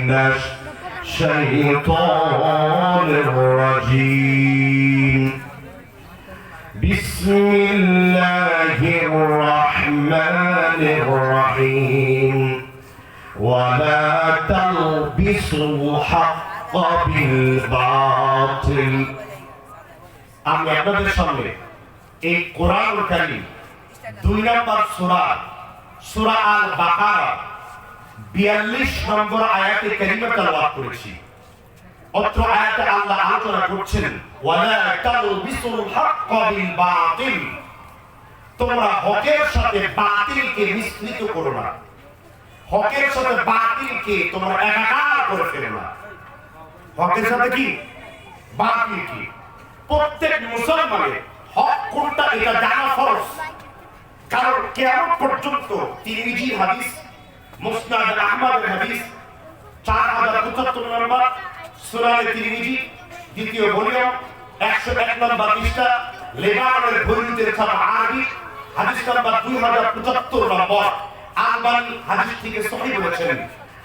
من الشيطان الرجيم بسم الله الرحمن الرحيم ولا تلبسوا الحق بالباطل আমি আপনাদের সামনে এই কোরআনুল কারীম 2 নম্বর সূরা আল বাকারা 42 নম্বর আয়াতে কারিমা তেলাওয়াত করেছি। অত্র আয়াতে আল্লাহ আলোচনা করছেন ওয়ালা তালবিসুল হক্ক বিল বাতিল, তোমরা হকের সাথে বাতিলকে মিশ্রিত করো না, হকের সাথে বাতিলকে তোমরা একাকার করে ফেলো না। হকের সাথে কি বাতিল কি, প্রত্যেক মুসলমানের হক কোনটা এটা জানা ফরজ। কারণ কিয়ামত পর্যন্ত তিরমিজি হাদিস, মুসনাদ আহমদের হাদিস 4075 নম্বর সুনানে তিরমিজি দ্বিতীয় ভলিউম 101 নম্বর পৃষ্ঠা, লেবাননের বৈরুতের ছাপা আরবি হাদিস নম্বর 2075 নম্বর। আলবানী হাদিস থেকে সহিহ বলেছেন।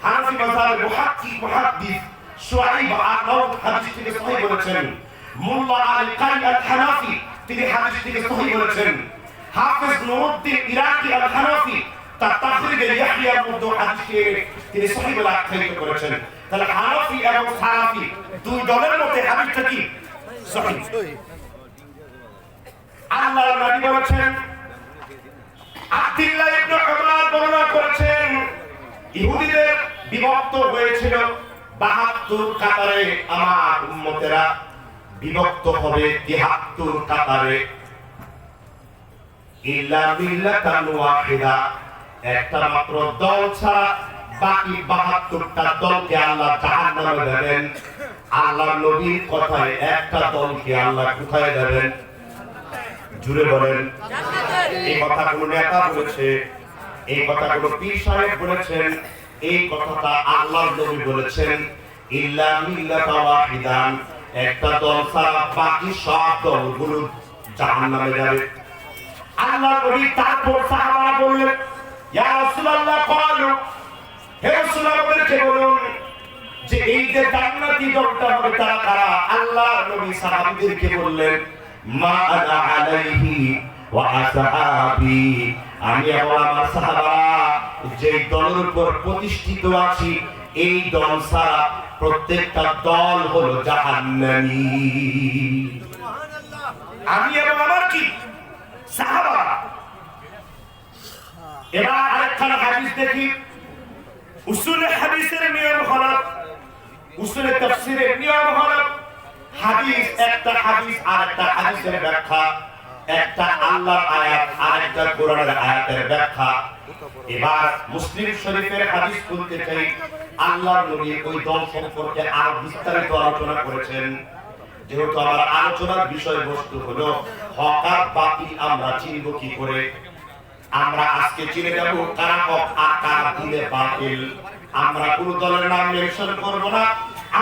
হানাফি মাযহাবের মুহাদ্দিস শুআইব আল-নাওদ হাদিস থেকে সহিহ বলেছেন। মুল্লা আল কারি আল-হানাফি তিনি হাদিস থেকে সহিহ বলেছেন। হাফেজ নুরউদ্দিন ইরাকি আল-হানাফি তার তাফসীরে ইয়াহইয়ার মধ্যে হাদিসকে তিনি সহিহ বলে আখ্যায়িত করেছেন। তাহলে হানাফি এবং সালাফি দুই দলের মধ্যে হাদিসটা কি সহিহ। আল্লাহর নবী বলেছেন, আব্দুল্লাহ ইবনে উমর বর্ণনা করেছেন, ইহুদিদের বিভক্ত হয়েছিল 72 কাতারে, আমার উম্মতেরা বিভক্ত হবে 73 কাতারে। ইল্লা মিল্লাতান ওয়াহিদা, একটা মাত্র দল ছাড়া বাকি 72টা দলকে আল্লাহ জাহান্নামে দেবেন। আল্লাহর নবীর কথায় একটা দলকে আল্লাহ কোথায় দেবেন? জুড়ে বলেন জান্নাতে। এই কথা কোন নেতা বলেছে? এই কথা কোন পীর সাহেব বলেছেন? এই কথাটা আল্লাহর নবী বলেছেন। ইল্লা মিল্লাতান ওয়াহিদান, একটা দল ছাড়া বাকি সব দলগুলো জাহান্নামে যাবে। আল্লাহর নবী তারপর সাহাবারা বললেন, ইয়া রাসূলুল্লাহ ক্বালু, হে রাসূলুল্লাহ বলেছে বলুন যে এই যে জান্নাতি দলটা হবে তারা কারা? আল্লাহর নবী সাহাবীদেরকে বললেন, মা আনা আলাইহি ওয়া আসহাবি, আমি এবং আমার সাহাবারা যে দলের উপর প্রতিষ্ঠিত আছি এই দল ছাড়া প্রত্যেকটা দল হলো জাহান্নামী। সুবহানাল্লাহ। আমি এবং আমার কি সাহাবা। এবার আরেকখানা হাদিস দেখি। উসুলে হাদিসের নিয়ম হলো, উসুলে তাফসীরের নিয়ম হলো, হাদিস একটা হাদিস আর একটা হাদিসের ব্যাখ্যা, একটা আল্লাহর আয়াত আর একটা কোরআনের আয়াতের ব্যাখ্যা। এবার মুসলিম শরীফের হাদিস বলতে চাই, আল্লাহর নবী ওই দল সম্পর্কে আরো বিস্তারিত আলোচনা করেছেন। যেহেতু আমার আলোচনার বিষয়বস্তু হলো হক আর বাতিল আমরা চিনব কি করে, আমরা আজকে চিনে যাব কারা হক আর কারা দিলে বাতিল। আমরা কোন দলের নাম মেনশন করব না,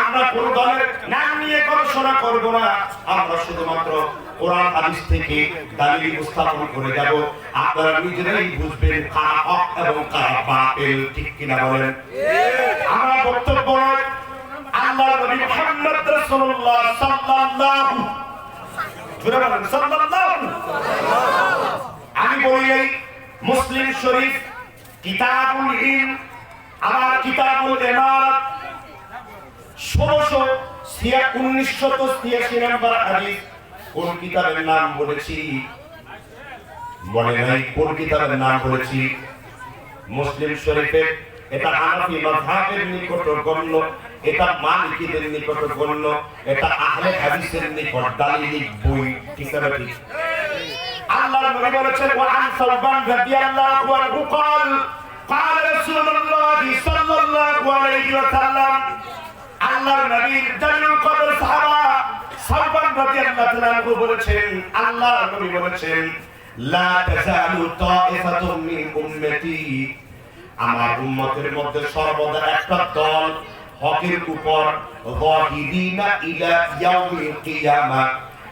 আমরা কোন দলের নাম নিয়ে গবেষণা করব না, আমরা শুধুমাত্র কোরআন হাদিস থেকে দলিল উপস্থাপন করে যাব। আপনারা নিজেরাই বুঝবেন কারা হক এবং কারা বাতিল, ঠিক কিনা বলেন? আমরা বক্তব্য আল্লাহর নবী মুহাম্মদ রাসূলুল্লাহ সাল্লাল্লাহু আলাইহি ওয়াসাল্লাম, আমি বলি মুসলিম শরীফ কিতাবুল ইলম, আমার কিতাবুল ইমারত 1986 নম্বর হাদিস। কোন কিতাবের নাম বলেছি মনে নাই, কোন কিতাবের নাম বলেছি? মুসলিম শরীফের। এটা হানাফি মাযহাবের নিকট গণ্য, এটা মালিকিদের নিকট গণ্য, এটা আহলে হাদিসের নিকট দালিলিক বই, ঠিক আছে? ঠিক। আল্লাহর নবী বলেছেন, ওয়া আন সালমান রাদিয়াল্লাহু আনহু قال قال رسول الله সাল্লাল্লাহু আলাইহি ওয়াসাল্লাম, আল্লাহর নবীর জালিল কদর সাহাবা সালমান রাদিয়াল্লাহু আনহু বলেছেন, আল্লাহর নবী বলেছেন, লা তাযালু তাইফাতুম মিন উম্মতি, আমার উম্মতের মধ্যে সর্বদা একটা দল হকের উপর যাহিদিনা ইলা ইয়াউমিল কিয়ামা,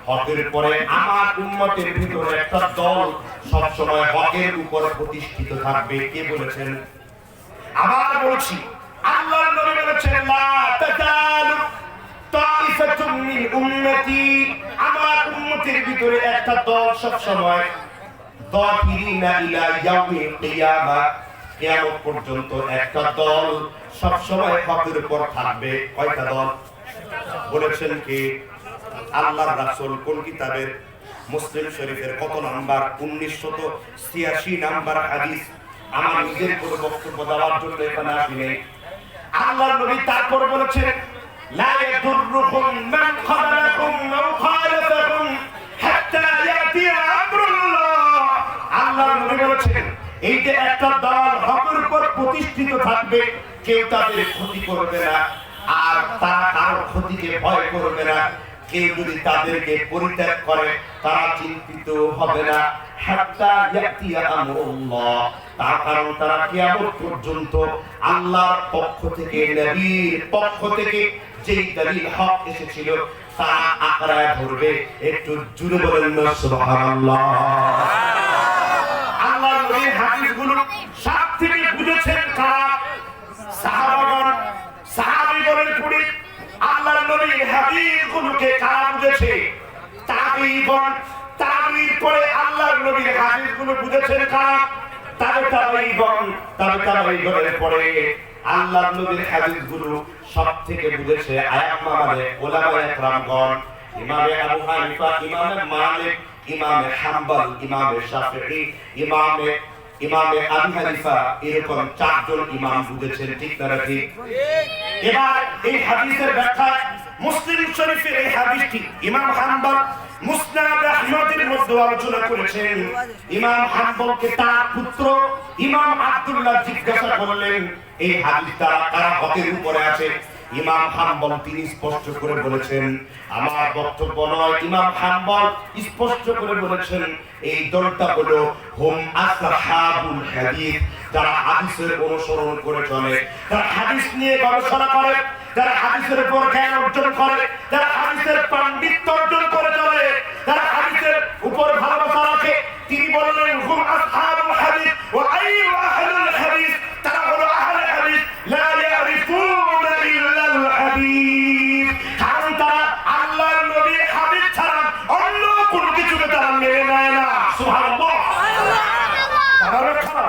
হকের পরে আমার উম্মতের ভিতরে একটা দল সব সময় হকের উপর প্রতিষ্ঠিত থাকবে। কে বলেছেন? আবার বলছি, আল্লাহর নবী বলেছেন লা তাজালু তাইফাতুম মিন উম্মতি, আমার উম্মতের ভিতরে একটা দল সব সময় দাখিরিনা ইলা ইয়াউমিল কিয়ামা, কিয়ামত পর্যন্ত একটা দল সব সময় হকের উপর থাকবে। কয়টা দল বলেছেন কি আল্লাহর রাসূল? কোন কিতাবের? মুসলিম শরীফের কত নাম্বার? 1986 নাম্বার হাদিস। আমার নিজের কোনো বক্তব্য দেওয়ার জন্য এখানে আসিনি। আল্লাহর নবী তারপর বলেছেন লা ইয়াদুররুকুম মান খালাকুম ওয়া খালাফাকুম হাত্তা ইয়াতি আমরুল্লাহ। আল্লাহর নবী বলেছেন এই যে একটা দল হকের উপর প্রতিষ্ঠিত থাকবে, কেউ তাদের ক্ষতি করবে না, আর তারা কারো ক্ষতিকে ভয় করবে না। কেউ যদি তাদেরকে পরিত্যাগ করে তারা চিন্তিত হবে না। হাত্তা ইয়াতিয়া আমরুল্লাহ, তার কারণ তারা কিয়ামত পর্যন্ত আল্লাহর পক্ষ থেকে, নবীর পক্ষ থেকে যেই দলিল হক এসেছিল তা আঁকড়ায় ধরবে। একটু জুড়ে বলেন না সুবহানাল্লাহ। আল্লাহর নবীর হাদিসগুলো সব থেকে বুঝেছেন কারা? সাহাবাগণ। সাহাবী বলেন পড়ি আল্লাহর নবীর হাদিসগুলোকে কারা বুঝেছে? তাবেঈগণ। তাবেঈর পরে আল্লাহর নবীর হাদিসগুলো বুঝেছেন কারা? তাবেঈগণ। তাবেঈগণের পরে আল্লাহর নবীর হাদিসগুলো সবথেকে বুঝেছে আয়াম্মা মানে উলামায়ে কেরামগণ। ইমামে আবু হানিফা, ইমামে মালিক, ইমামে হাম্বল, ইমামে শাফিঈ, ইমামে আবু হানিফা, এরকম চারজন ইমাম বুঝেছেন। ঠিক না ঠিক? এবার এই হাদিসের ব্যাখ্যা মুসলিম শরীফের এই হাদিসটি ইমাম হাম্বল মুসনাদ আহমদের মধ্যে আলোচনা করেছেন। ইমাম হাম্বলকে তার পুত্র ইমাম আব্দুল্লাহ জিজ্ঞাসা করলেন এই হাদিসটা কারা হকের উপরে আছে? ইমাম হাম্বল তিনি স্পষ্ট করে বলেছেন আমার বক্তব্য নয়। ইমাম হাম্বল স্পষ্ট করে বলেছেন এই দলটা হলো হুম আসহাবুল হাদিস, যারা হাদিসের অনুসরণ করে চলে, যারা হাদিস নিয়ে গবেষণা করে, যারা হাদিসের উপর জ্ঞান অর্জন করে, যারা হাদিসের পাণ্ডিত্য অর্জন করে চলে, যারা হাদিসের উপর ভালোবাসা রাখে। তিনি বললেন হুম আসহাবুল হাদিস ওয়া আইয়ু আহলুল হাদিস, তারা হলো আহলে হাদিস লা ইয়ারিফুনা ইল্লাল হাদিস, কারণ তারা আল্লাহর নবীর হাদিস ছাড়া অন্য কোনো কিছুকে তারা মেনে নেয় না। সুবহানাল্লাহ। তারা রক্ষা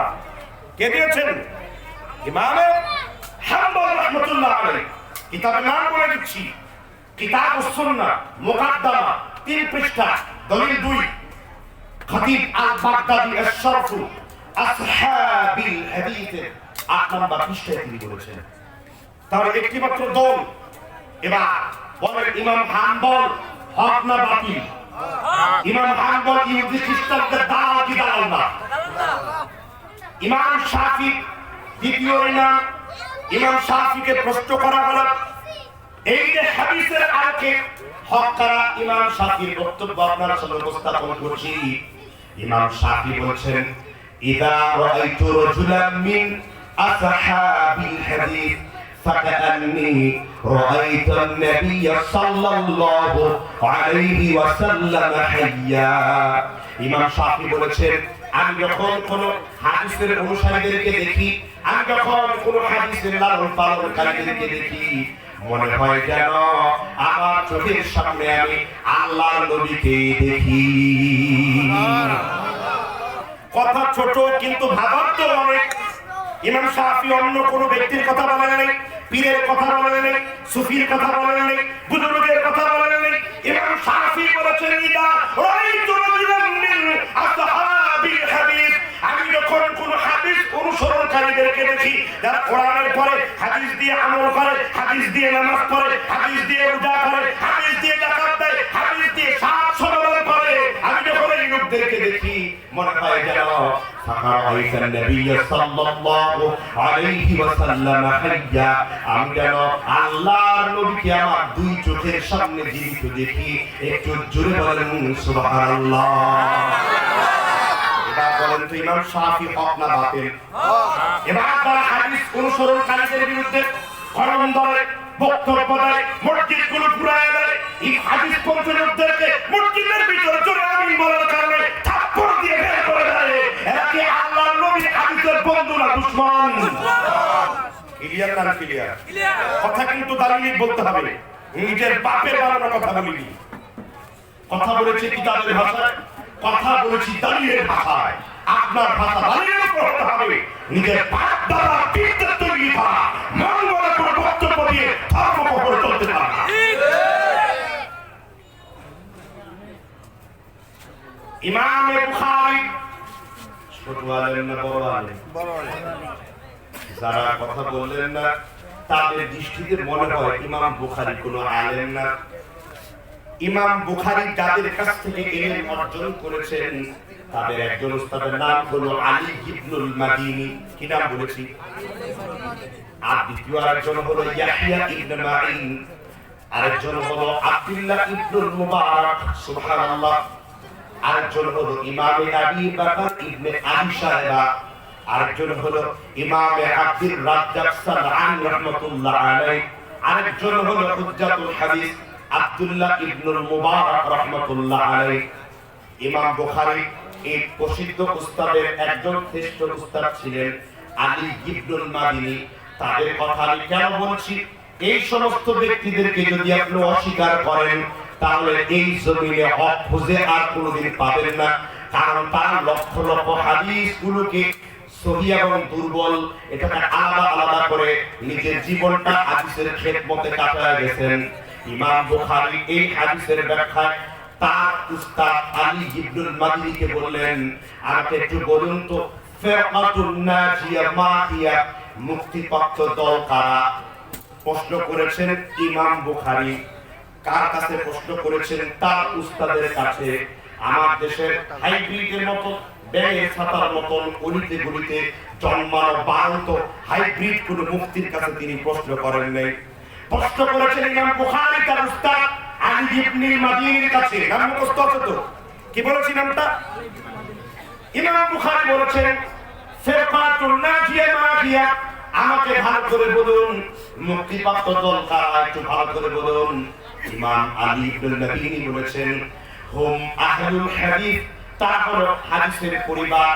কে দিয়েছেন? ইমাম হাম্বল রাহমাতুল্লাহ আলাইহি। কিতাবের নাম বলে দিচ্ছি, কিতাবুস সুন্নাহ মুকাদ্দামা 3 পৃষ্ঠা, দলিল 2, খতিব আল বাগদাদি আশ-শরফু আসহাবিল হাদিস 8 নম্বর পৃষ্ঠায় তিনি বলেছেন তার একটি মাত্র দল। এবার বলেন ইমাম হাম্বল হক না বাতিল? ইমাম হাম্বল ইহুদি খ্রিস্টানদের দালাল কি দালাল না? ইমাম শাফি দ্বিতীয় ইমাম, ইমাম শাফিকে প্রশ্ন করা হলো এই যে হাদিসের আলোকে হক কারা? ইমাম শাফির বক্তব্য আপনার সামনে উপস্থাপন করছি। ইমাম শাফি বলেছেন ইদা রাআইতু রাজুলান মিন আসহাবিল হাদিস ফাকান্নি রাআইতুন নবিয়্য সাল্লাল্লাহু আলাইহি ওয়াসাল্লাম হাইয়া। ইমাম শাফি বলেছেন আমি যখন কোন হাদিসের অনুসারীদেরকে দেখি, আমি যখন কোন হাদিসের লালন পালনকারীদেরকে দেখি, মনে হয় যেন আমার চোখের সামনে আমি আল্লাহর নবীকে দেখি। কথা ছোট কিন্তু ভাবার্থ অনেক। ইমাম শাফি অন্য কোন ব্যক্তির কথা বলেন নাই, পীরের কথা বলেন নাই, সুফির কথা বলেন নাই, বুজুর্গের কথা বলেন নাই। ইমাম শাফি বলেছেন ইদা রাআইতু রাজুলান মিন আসহাবিল হাদিস, আমি যখন কোন হাদিস অনুসরণকারীদেরকে দেখি যারা কোরআনের পরে হাদিস দিয়ে আমল করে, হাদিস দিয়ে নামাজ পড়ে, হাদিস দিয়ে রোজা করে, হাদিস দিয়ে যাকাত দেয়, হাদিস দিয়ে সাত সমাধান করে, আমি যখন এই লোকদেরকে দেখি মনে হয় যেন ফারাআইতুন নবিয়্য সাল্লাল্লাহু আলাইহি ওয়াসাল্লাম হাইয়া, আমি যেন আল্লাহর নবীকে আমার দুই চোখের সামনে জীবিত দেখি। একটু জোরে বলেন সুবহানাল্লাহ। এবার বলেন তো ইমাম শাফি হক না বাতিল? এবার তারা হাদিস অনুসরণকারীদের বিরুদ্ধে গরম দলে বক্তব্য দেয়, মসজিদগুলো পুরায় দেয়। এই হাদিস পন্থীদেরকে মসজিদের ভিতরে জোরে আমিন বলার কারণে থাপ্পড় দিয়ে বের করে দেয়। এরা কি আল্লাহর নবীর হাদিসের বন্ধু না দুশমন? ক্লিয়ার না ক্লিয়ার? কথা কিন্তু দাঁড়িয়ে বলতে হবে, নিজের বাপের বানানো কথা বলিনি। কথা বলেছি কিতাবের ভাষায়, কথা বলেছি দাঁড়িয়ে ভাষায়। আপনার ভাষা দাঁড়িয়ে পড়তে হবে, নিজের বাপ দাদা পিতার তৈরি করা মন গড়া কোনো বক্তব্য দিয়ে ধর্ম কখনো চলতে পারে না। ইমাম বুখারী ছোট আলেম না বড় আলেম? যারা কথা বললেন না তাদের দৃষ্টিতে মনে হয় ইমাম বুখারী কোনো আলেম না। ইমাম বুখারী যাদের কাছ থেকে ইলম অর্জন করেছেন তাদের একজন উস্তাদের নাম হলো আলী ইবনুল মাদিনী। কি নাম বলেছি? আর দ্বিতীয় আরেকজন হলো ইয়াহইয়া ইবনে মাঈন, আরেকজন হলো আব্দুল্লাহ ইবনুল মুবারক, সুবহানাল্লাহ। আরেকজন হলো ইমাম আবী বকর ইবনে আবী শায়বা, আরেকজন হলো ইমাম আব্দুর রাজ্জাক সালআনি রাহমাতুল্লাহ আলাইহি, আরেকজন হলো হুজ্জাতুল হাদিস আব্দুল্লাহ ইবনুল মুবারক রাহমাতুল্লাহ আলাইহি। ইমাম বুখারী এই প্রসিদ্ধ উস্তাদের একজন শ্রেষ্ঠ উস্তাদ ছিলেন আলী ইবনুল মাদিনী। তাদের কথা আমি কেন বলছি? এই সমস্ত ব্যক্তিদেরকে যদি আপনি অস্বীকার করেন তাহলে এই জমিনে হক খুঁজে আর কোনোদিন পাবেন না, কারণ তারা লক্ষ লক্ষ হাদিসগুলোকে সহিহ এবং দুর্বল এটাকে আলাদা আলাদা করে নিজের জীবনটা হাদিসের খেদমতে কাটায় গেছেন। ইমাম বুখারী এই হাদিসের ব্যাখ্যায় তার উস্তাদ আলী ইবনুল মাদিনীকে বললেন, আমাকে একটু বলুন তো ফিরকাতুন নাজিয়া মা হিয়া, মুক্তিপ্রাপ্ত দল কারা? প্রশ্ন করেছেন ইমাম বুখারী। কার কাছে প্রশ্ন করেছেন? তার উস্তাদের কাছে। আমার দেশের হাইব্রিডের মতো ব্যাঙের ছাতার মতন অলিতে গলিতে জন্মানো বাড়ন্ত হাইব্রিড কোন মুফতির কাছে তিনি প্রশ্ন করেন নাই। প্রশ্ন করেছেন ইমাম বুখারী তার উস্তাদ আলী ইবনুল মাদিনীর কাছে। নাম মুখস্থ আছে তো? কি বলেছি নামটা? ইমাম বুখারী বলেছেন ফিরকাতুন নাজিয়া মা হিয়া, আমাকে ভালো করে বলুন মুক্তিপ্রাপ্ত দল কারা, একটু ভালো করে বলুন। ইমাম আলী ইবনুল মাদিনী বলেছেন হুম আহলুল হাদিস, তারা হলো হাদিসের পরিবার।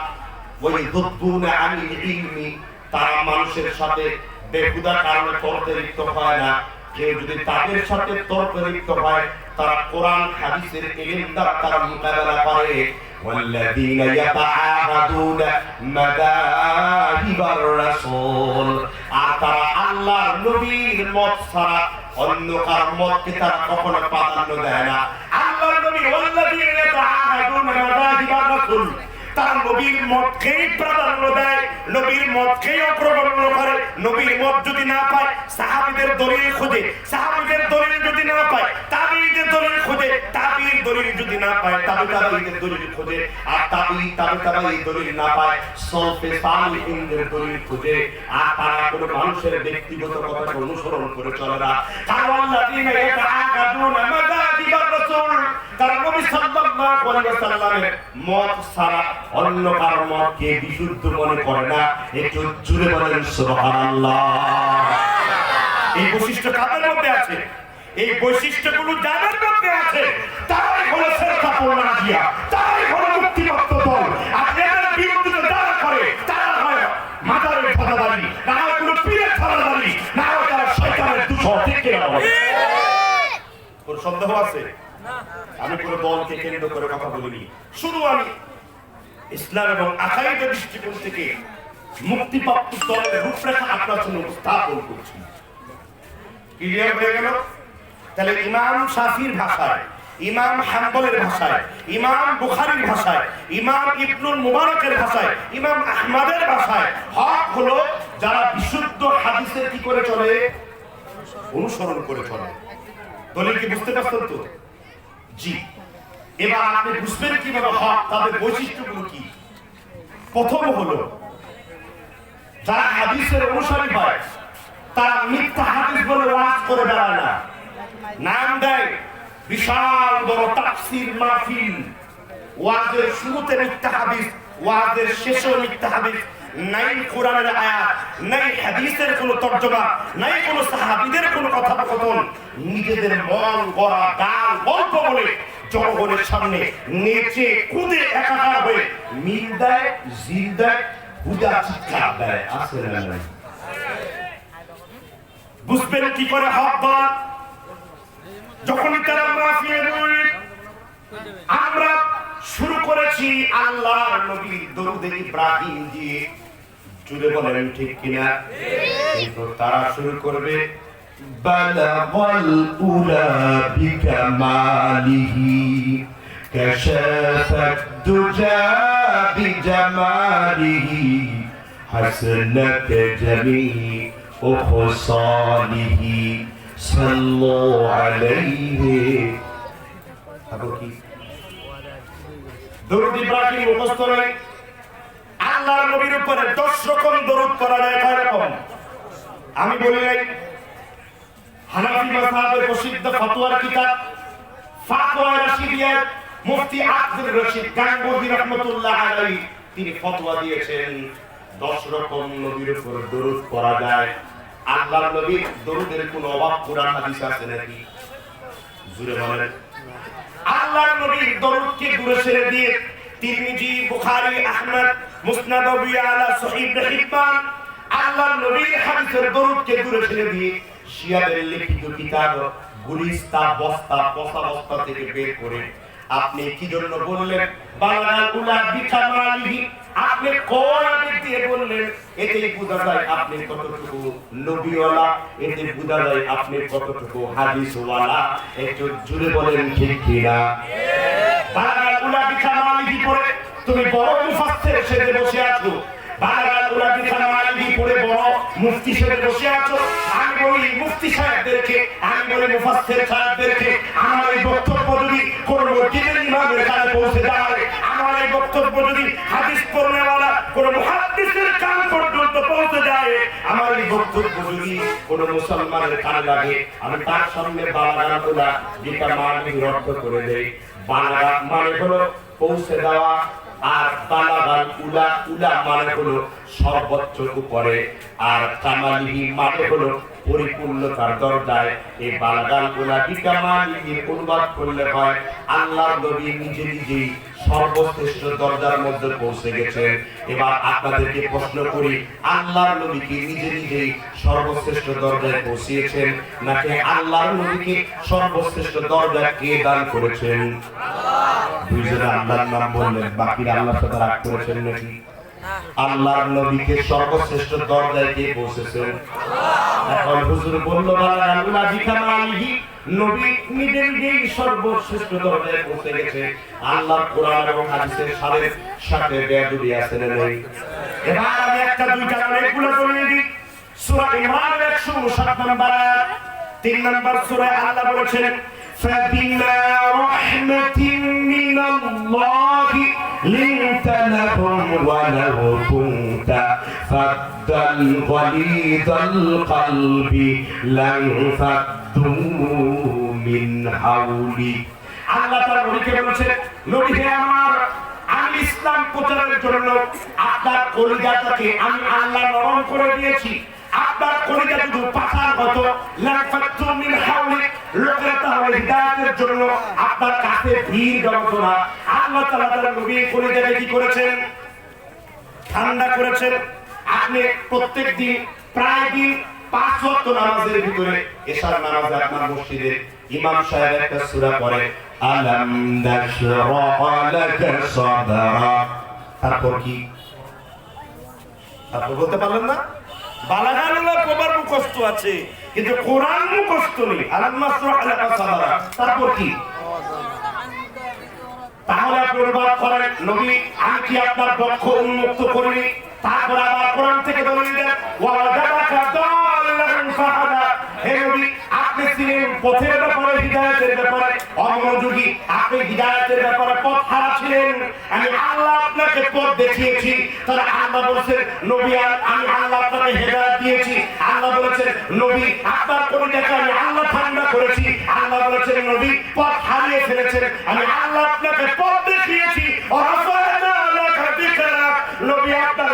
ওই দুবুনা আনিল ইলমি, তারা মানুষের সাথে বেহুদা কারণে তর্কে হয় না। কেউ যদি তাদের সাথে তর্কে হয় তারা কোরআন হাদিসের ইলম দ্বারা তারা মোকাবেলা করে। والذين يتعاهدون مذاهب الرسول, আর তারা আল্লাহর নবীর মত ছাড়া অন্য কারো মতকে তারা কখনো প্রাধান্য দেয় না। আল্লাহর নবী والذين يتعاهدون مذاهب الرسول, তারা নবীর মতকেই প্রাধান্য দেয়, নবীর মতকেই অগ্রগণ্য করে। নবীর মত যদি না পায় সাহাবীদের দলিল খোঁজে, সাহাবীদের দলিল যদি না পায় তাবিঈদের দলিল খোঁজে, তাবিঈর দলিল যদি না পায় তাবিঈদের দলিল খোঁজে, আর তাবিঈ দলিল না পায় সলফে সালিহিনদের দলিল খোঁজে। আর তারা কোনো মানুষের ব্যক্তিগত কথাকে অনুসরণ করে চলে না। আল্লাযীনা ইয়াতাআকাদুনা মাযাহিবার রাসূল, তারা নবী সাল্লাল্লাহু আলাইহি ওয়াসাল্লামের মত ছাড়া অন্য কারো মতকে বিশুদ্ধ মনে করে না। একটু জুড়ে বলেন সুবহানাল্লাহ। এই বৈশিষ্ট্য কাদের মধ্যে আছে? এই বৈশিষ্ট্যগুলো যাদের মধ্যে আছে তারাই হলো ফিরকাতুন নাজিয়া, তারাই হলো মুক্তিপ্রাপ্ত দল। আর এদের বিরুদ্ধে যারা করে তারা হয় মাজারের ধারাদারি, না হয় কোনো পীরের ধারাদারি, না হয় তারা শয়তানের দূষর। ঠিক কি না? কোন সন্দেহ আছে? আমি কোনো দলকে কেন্দ্র করে কথা বলিনি, শুধু আমি ইসলাম এবং আকাইদের দৃষ্টিকোণ থেকে মুক্তিপ্রাপ্ত দলের রূপরেখা আপনার জন্য উপস্থাপন করছি। ক্লিয়ার হয়ে গেল? তাহলে ইমাম শাফির ভাষায়, ইমাম হাম্বলের ভাষায়, ইমাম বুখারীর ভাষায়, ইমাম ইবনুল মুবারকের ভাষায়, ইমাম আহমদের ভাষায় হক হলো যারা বিশুদ্ধ হাদিসের কি করে চলে, অনুসরণ করে চলে। দলিল কি বুঝতে পারছেন তো? জি। এবার আপনি বুঝবেন কিভাবে হক, তাদের বৈশিষ্ট্যগুলো কি। প্রথম হলো যারা হাদিসের অনুসারী হয় তারা মিথ্যা হাদিস বলে ওয়াজ করে বেড়ায় না। নাম দেয় বিশাল বড় তাফসীর মাহফিল, ওয়াজের শুরুতে মিথ্যা হাদিস, ওয়াজের শেষেও মিথ্যা হাদিস। নাই কোরআনের আয়াত, নাই হাদিসের কোনো তর্জমা, নাই কোনো সাহাবীদের কোনো কথোপকথন। নিজেদের মন গড়া গাল গল্প বলে জনগণের সামনে নেচে কুদে একাকার হয়ে মিল দেয়, জিল দেয়, হুদা চিৎকার দেয়। আছে না নাই? বুঝবেন কি করে হক বলা? যখন তারা মাহফিলে আমরা শুরু করেছি আল্লাহর নবী দরুদে ইব্রাহিম দিয়ে, জুড়ে বলেন ঠিক কিনা? কিন্তু তারা শুরু করবে বালাগাল উলা বিকামালিহি কাশাফাত দুজা বিজামালিহি হাসনাত জামিউ খুসালিহি সাল্লাল্লাহু আলাইহি। আবু কি দরুদ ইব্রাহিম মুখস্থ নয়, আল্লাহর নবীর উপরে 10 রকম দরুদ পড়া যায়। কয় রকম? আমি বলি নাই, হানাফি মাযহাবের প্রসিদ্ধ ফতোয়ার কিতাব ফাতওয়া রাশিদিয়া মুফতি আব্দুর রশিদ গাঙ্গুহি রাহমাতুল্লাহ আলাইহি তিনি ফতোয়া দিয়েছেন 10 রকম নবীর উপর দরুদ পড়া যায়। আল্লাহর নবীর দরুদের কোনো অভাব কোরআন হাদিস আছে নাকি? জুরে বলেন। আল্লাহর নবীর দরুদকে দূরে ছেড়ে দিয়ে তিরমিজি, বুখারী, আহমদ, মুসনাদ আবু আলা, সহিহ ইবনে হিব্বান আল্লাহর নবীর হাদিসের দরুদকে দূরে ছেড়ে দিয়ে শিয়াদের লিখিত কিতাব গুলিস্তা বস্তা পচা বস্তা থেকে বের করে আপনি কি জন্য বললেন বালাগাল উলা বিকামালিহি? আপনি কোরআন দিয়ে বললেন, এতেই বোঝা যায় আপনি কতটুকু নবীওয়ালা, এতে বোঝা যায় আপনি কতটুকু হাদিসওয়ালা। একটু জুড়ে বলেন ঠিক কিনা? বালাগাল উলা বিকামালিহি পড়ে তুমি বড় মুফাসসির সেজে বসে আছো, বালাগাল উলা বিকামালিহি পড়ে বড় মুফতি সেজে বসে আছো। আমি বলি মুফতি সাহেবদেরকে, আমি বলি মুফাসসির সাহেবদেরকে, আমার এই বক্তব্য যদি কোন মসজিদের ইমামের কাছে পৌঁছে যায়, আমার এই বক্তব্য যদি হাদিস পড়নেওয়ালা কোন মুহাদ্দিসের কান পর্যন্ত পৌঁছে যায়, আমার এই বক্তব্য যদি কোন মুসলমানের কানে লাগে, আমি তার সামনে বালাগাল উলা বিকামালিহি অর্থ করে দেই। বালাগা মানে হলো পৌঁছে দেওয়া, আর বালাগাল উলা উলা মানে হলো সর্বোচ্চ উপরে, আর কামালিহি মানে হলো পরিপূর্ণতার দরজায়। এই বালাগাল উলা বিকামালিহি অনুবাদ করলে হয় আল্লাহর নবী নিজে নিজেই সর্বশ্রেষ্ঠ দরজার মধ্যে পৌঁছে গেছেন। এবার আপনাদেরকে প্রশ্ন করি, আল্লাহর নবীকে নিজে নিজেই সর্বশ্রেষ্ঠ দরজায় পৌঁছিয়েছেন, নাকি আল্লাহর নবীকে সর্বশ্রেষ্ঠ দরজা কে দান করেছেন? দুইজনে আল্লাহর নাম বললেন, বাকিরা আল্লাহর সাথে রাগ করেছেন নাকি? আল্লাহর নবীকে সর্বশ্রেষ্ঠ দরজায় কে পৌঁছেছেন? এখন হুজুর বলল বালাগাল উলা বিকামালিহি, নবী নিজে নিজেই সর্বশ্রেষ্ঠ দরজায় পৌঁছে গেছে। আল্লাহর কোরআন এবং হাদিসের সাথে বেয়াদবি আছে না নেই? এবার আমি একটা দুইটা অনেকগুলো বলে দিই। সূরা ইমরান 159 নম্বর আয়াত, 3 নম্বর সূরায় আল্লাহ বলেছেন فبما رحمة من الله لنت لهم ولو كنت فظا غليظ القلب لانفضوا من حولك। আল্লাহ তার নবীকে বলেছেন, নবী হে আমার, আমি ইসলাম প্রচারের জন্য আপনার কলিজাটাকে আমি আল্লাহ নরম করে দিয়েছি। আপনার কলিজা শুধু পাথর হতো, লাফাতু মিন হাওলিক, লোকেরা তাহলে হিদায়াতের জন্য আপনার কাছে ভিড় জমাতো না। আল্লাহ তাআলা তার নবী কলিজাকে কি করেছেন? ঠান্ডা করেছেন। আপনি প্রত্যেক দিন প্রায় দিন 5 ওয়াক্ত নামাজের ভিতরে এশার নামাজে আপনার মসজিদে ইমাম সাহেব একটা সূরা পড়ে, আলাম নাশরাহ লাকা সাদরাক। তারপর কি? আপনি বলতে পারলেন না? বালাগাল উলা কবার মুখস্থ আছে, কিন্তু কোরআন মুখস্থ নেই। আলাম নাশরাহ লাকা সাদরাক, তারপর কি? তাহলে আপনি অনুবাদ করেন, নবী আমি কি আপনার বক্ষ উন্মুক্ত করিনি? তারপর আবার কোরআন থেকে দলিল দেন, ওয়াজাদাকা দাল্লান ফাহাদা। হে নবী, আপনি ছিলেন পথের ব্যাপারে, হিদায়াতের ব্যাপারে অমনোযোগী, আপনি হিদায়াতের ব্যাপারে পথ হারা ছিলেন। আমি আল্লাহ আপনাকে পথ দেখিয়েছি। তাহলে আল্লাহ বলেছেন, নবী আমি আল্লাহ আপনাকে হিদায়াত দিয়েছি। আল্লাহ বলেছেন, নবী আপনার কলিজাকে আমি আল্লাহ ঠান্ডা করেছি। আল্লাহ বলেছেন, নবী পথ হারিয়ে ফেলেছেন, আমি আল্লাহ আপনাকে পথ দেখিয়েছি। নবী আপনার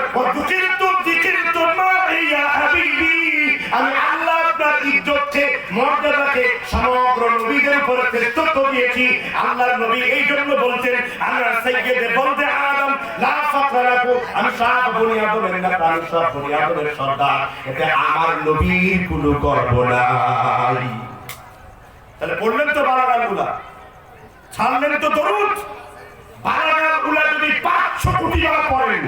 আমি আল্লাহ আপনার ইজ্জতকে মর্যাদাকে সমগ্র নবীদের উপরে শ্রেষ্ঠত্ব দিয়েছি। আল্লাহর নবী এই জন্য বলছেন, আমরা সাইয়্যিদে বলতে আদম লা ফাকরা লাকুম, আমি সব বনি আদমের নেতা, আমি সব বনি আদমের সর্দার, এতে আমার নবীর কোনো গর্ব নাই। তাহলে পড়লেন তো বালাগানগুলা, ছাড়লেন তো দরুদ। বালাগানগুলা যদি 500 কোটি বার পড়েন,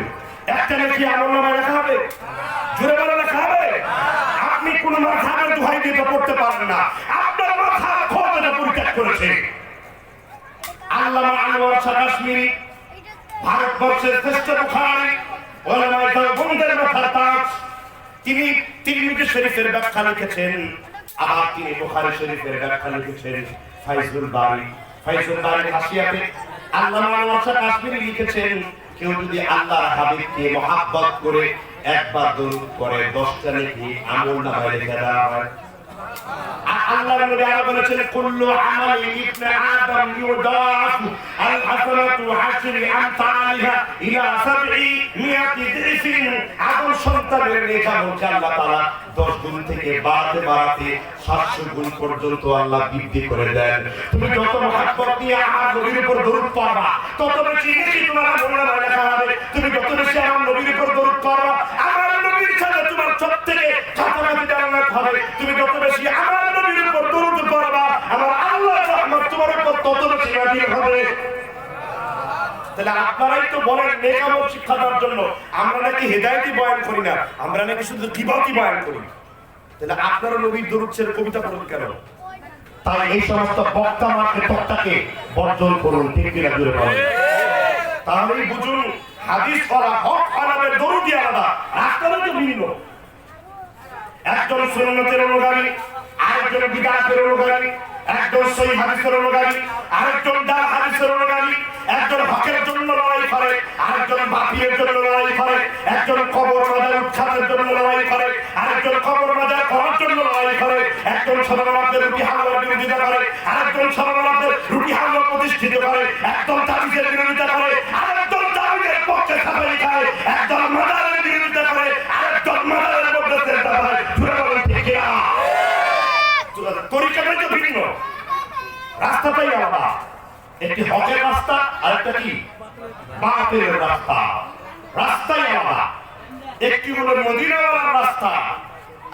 একটা নাকি আমলনামায় লেখা হবে? জোরে বলে লেখা হবে? আপনি কোন মাথার দোহাই দিয়ে তো পড়তে পারেন না, আপনার মাথা খোদাটা পরিত্যাগ করেছে। আল্লামা আনোয়ার শাহ কাশ্মীরি ভারতবর্ষের শ্রেষ্ঠ বুখারী ওলামায়ে দেওবন্দের মাথার তাজ। তিনি তিরমিজি শরীফের ব্যাখ্যা লিখেছেন, আবার তিনি বুখারী শরীফের ব্যাখ্যা লিখেছেন। ফাইজুল বারীর হাসিয়াতে আল্লামা আনোয়ার শাহ কাশ্মীরি লিখেছেন, কেউ যদি আল্লাহর হাবিবকে মহব্বত করে একবার দরুদ পড়ে 10টা নেকি আমলনামায় লিখে দেওয়া হয়। আল্লাহর নবী আরো বলেছেন, কুল্লু আমালি ইবনে আদম ইউদাফু আল হাসানাতু আশরি আমসালিহা ইলা 700 দিফিন। আদম সন্তানের নেকি বলছে আল্লাহ তাআলা 10 গুণ থেকে বাড়াতে 700 গুণ পর্যন্ত আল্লাহ বৃদ্ধি করে দেন। তুমি যত মহব্বত নিয়ে আমার নবীর উপর দরুদ পড়বা, তত বেশি নেকি তোমার আমলনামায় লেখা হবে। তুমি যত বেশি আমার নবীর উপর দরুদ পড়বা, আমার নবীর সাথে তোমার সবথেকে কাছাকাছি জান্নাত হবে। তুমি যত বেশি আমার নবীর উপর দরুদ পড়বা, আমার আল্লাহর রহমত তোমার উপর তত বেশি নাযিল হবে। তাহলে আপনারাই তো বলেন নেক আমল শিক্ষা দেওয়ার জন্য, আমরা নাকি হেদায়েতি বয়ান করি না, আমরা নাকি শুধু গীবতি বয়ান করি। তাহলে আপনারা নবীর দরুদ ছেড়ে কবিতা পড়েন কেন? তাই এই সমস্ত বক্তা তত্ত্বকে বর্জন করুন, ঠিক কিনা জোরে বলেন। তাহলেই বুঝুন হাদিস পড়া হক আলামের দরুদি আলাদা, রাস্তাটা তো ভিন্ন। একজন সুন্নতের অনুগামী, আরেকজন বিদআতের অনুগামী, একজন সহিহ হাদিসের অনুগামী, আরেকজন দাল হাদিসের অনুগামী, একজন হকের জন্য লড়াই করে, আরেকজন বাতিলের জন্য লড়াই করে, একজন কবর মাজার উৎখাতের জন্য লড়াই করে, আরেকজন কবর মাজার করার জন্য লড়াই করে, একজন সর্বনাথের রুটি হালুয়ার বিরোধিতা করে, আরেকজন সর্বনাথের রুটি হালুয়া প্রতিষ্ঠিত করে, একজন তাবিজের বিরোধিতা করে, আরেকজন তাবিজের পক্ষে সাফাই খায়, একজন মাজারের বিরোধিতা করে, আরেকজন মাজারের মধ্যে চেষ্টা করে। তরিকাটাই তো ভিন্ন, রাস্তাটাই আলাদা। একটি হকের রাস্তা, আরেকটা কি বাতিলের রাস্তা, রাস্তাই আলাদা। একটি হলো মদিনাওয়ালার রাস্তা,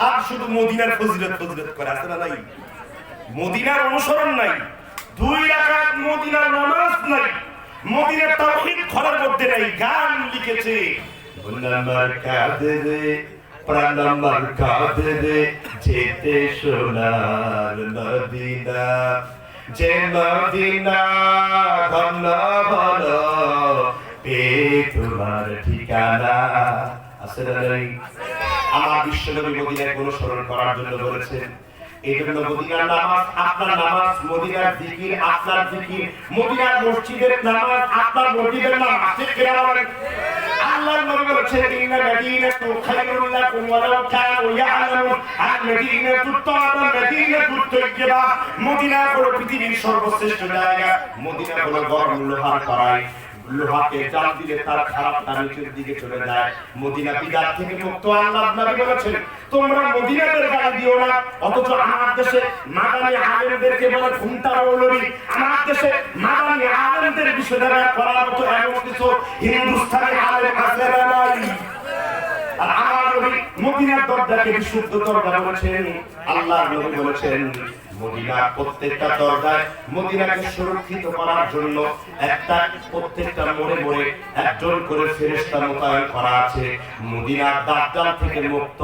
আর শুধু মদিনার ফজিলত করে আছে না নাই, মদিনার অনুসরণ নাই, 2 রাকাত মদিনার নামাজ নাই, মদিনার তাওহীদ ঘরের মধ্যে নাই। গান লিখেছে, আমার কাঁদে রে প্রাণ আমার কাঁদে রে, যেতে সোনার মদিনা, যে মদিনা ধন্য বলো পে তোমার ঠিকানা। আছে না নাই? আমার বিশ্বনবী মদিনায় অনুসরণ করার জন্য বলেছেন। এই জন্য মদিনার নামাজ আপনার নামাজ, মদিনার জিকির আপনার জিকির, মদিনার মসজিদের নামাজ আপনার মসজিদের নামাজ। ঠিক কিনা বলেন? আল্লাহর নবী বলেছেন, ইন্না মাদিনাতু খায়রুল লাকুম ওয়ালাউ কানু ইয়ালামুন, আল মাদিনাতু তাবা মাদিনাতু তাইয়্যিবা। মদিনা হলো পৃথিবীর সর্বশ্রেষ্ঠ জায়গা। মদিনা হলো গরম লোহার কড়াই, লোহাকে জাল দিলে তার খারাপটা নিচের দিকে চলে যায়। মদিনা বিদাত থেকে মুক্ত। আল্লাহর নবী বলেছেন, তোমরা মদিনাদের গালি দিও না। অথচ আমার দেশে মাদানী আলেমদেরকে বলে ঘুমটা ওলরি। আমার দেশে মাদানী আলেমদের বিষয়টা করার মতো এমন কিছু হিন্দুস্তানি আলেম আছে না নাই? আর আমার নবী মদিনার দরজাকে বিশুদ্ধ দরজা বলেছেন। আল্লাহর নবী বলেছেন, মদিনার প্রত্যেকটা দরজায় মদিনাকে সুরক্ষিত করার জন্য প্রত্যেকটা মোড়ে মোড়ে একজন করে ফেরেশতা মোতায়েন করা আছে। মদিনার দাজ্জাল থেকে মুক্ত,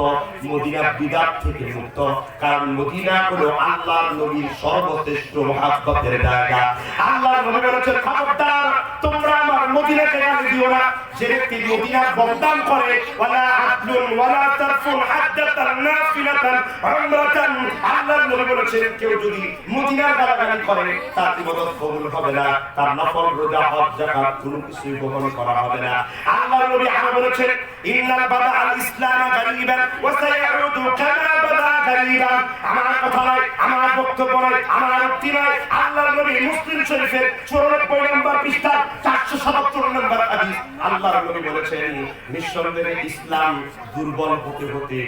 মদিনার বিদআত থেকে মুক্ত। কারণ মদিনা হলো আল্লাহর নবীর সর্বশ্রেষ্ঠ মহব্বতের জায়গা। আল্লাহর নবী বলেছেন, খবরদার তোমরা আমার মদিনাকে গালি দিও না। যে ব্যক্তি মদিনার বদনাম করে, ওয়ালা আদলুন ওয়ালা তারফুন হাজ্জাতান নাফিলাতান উমরাতান, আল্লাহর নবী বলেছেন, কেউ যদি মদিনার গালাগালি করে তার ইবাদত কবুল হবে না, তার নফল রোজা হজ যাকাত কোনো কিছু গ্রহণ করা হবে না। আল্লাহর নবী আরো বলেছেন, ইন্নাল বাদাআল ইসলাম গারিবান ওয়া সায়াউদু কামা বাদা গারিবান। আমার কথা নয়, আমার বক্তব্য নয়, আমার উক্তি নয়। আল্লাহর নবী মুসলিম শরীফের 94 নম্বর পৃষ্ঠা 477 নম্বর হাদিস আল্লাহর নবী বলেছেন, নিঃসন্দেহে ইসলাম দুর্বল হতে হতে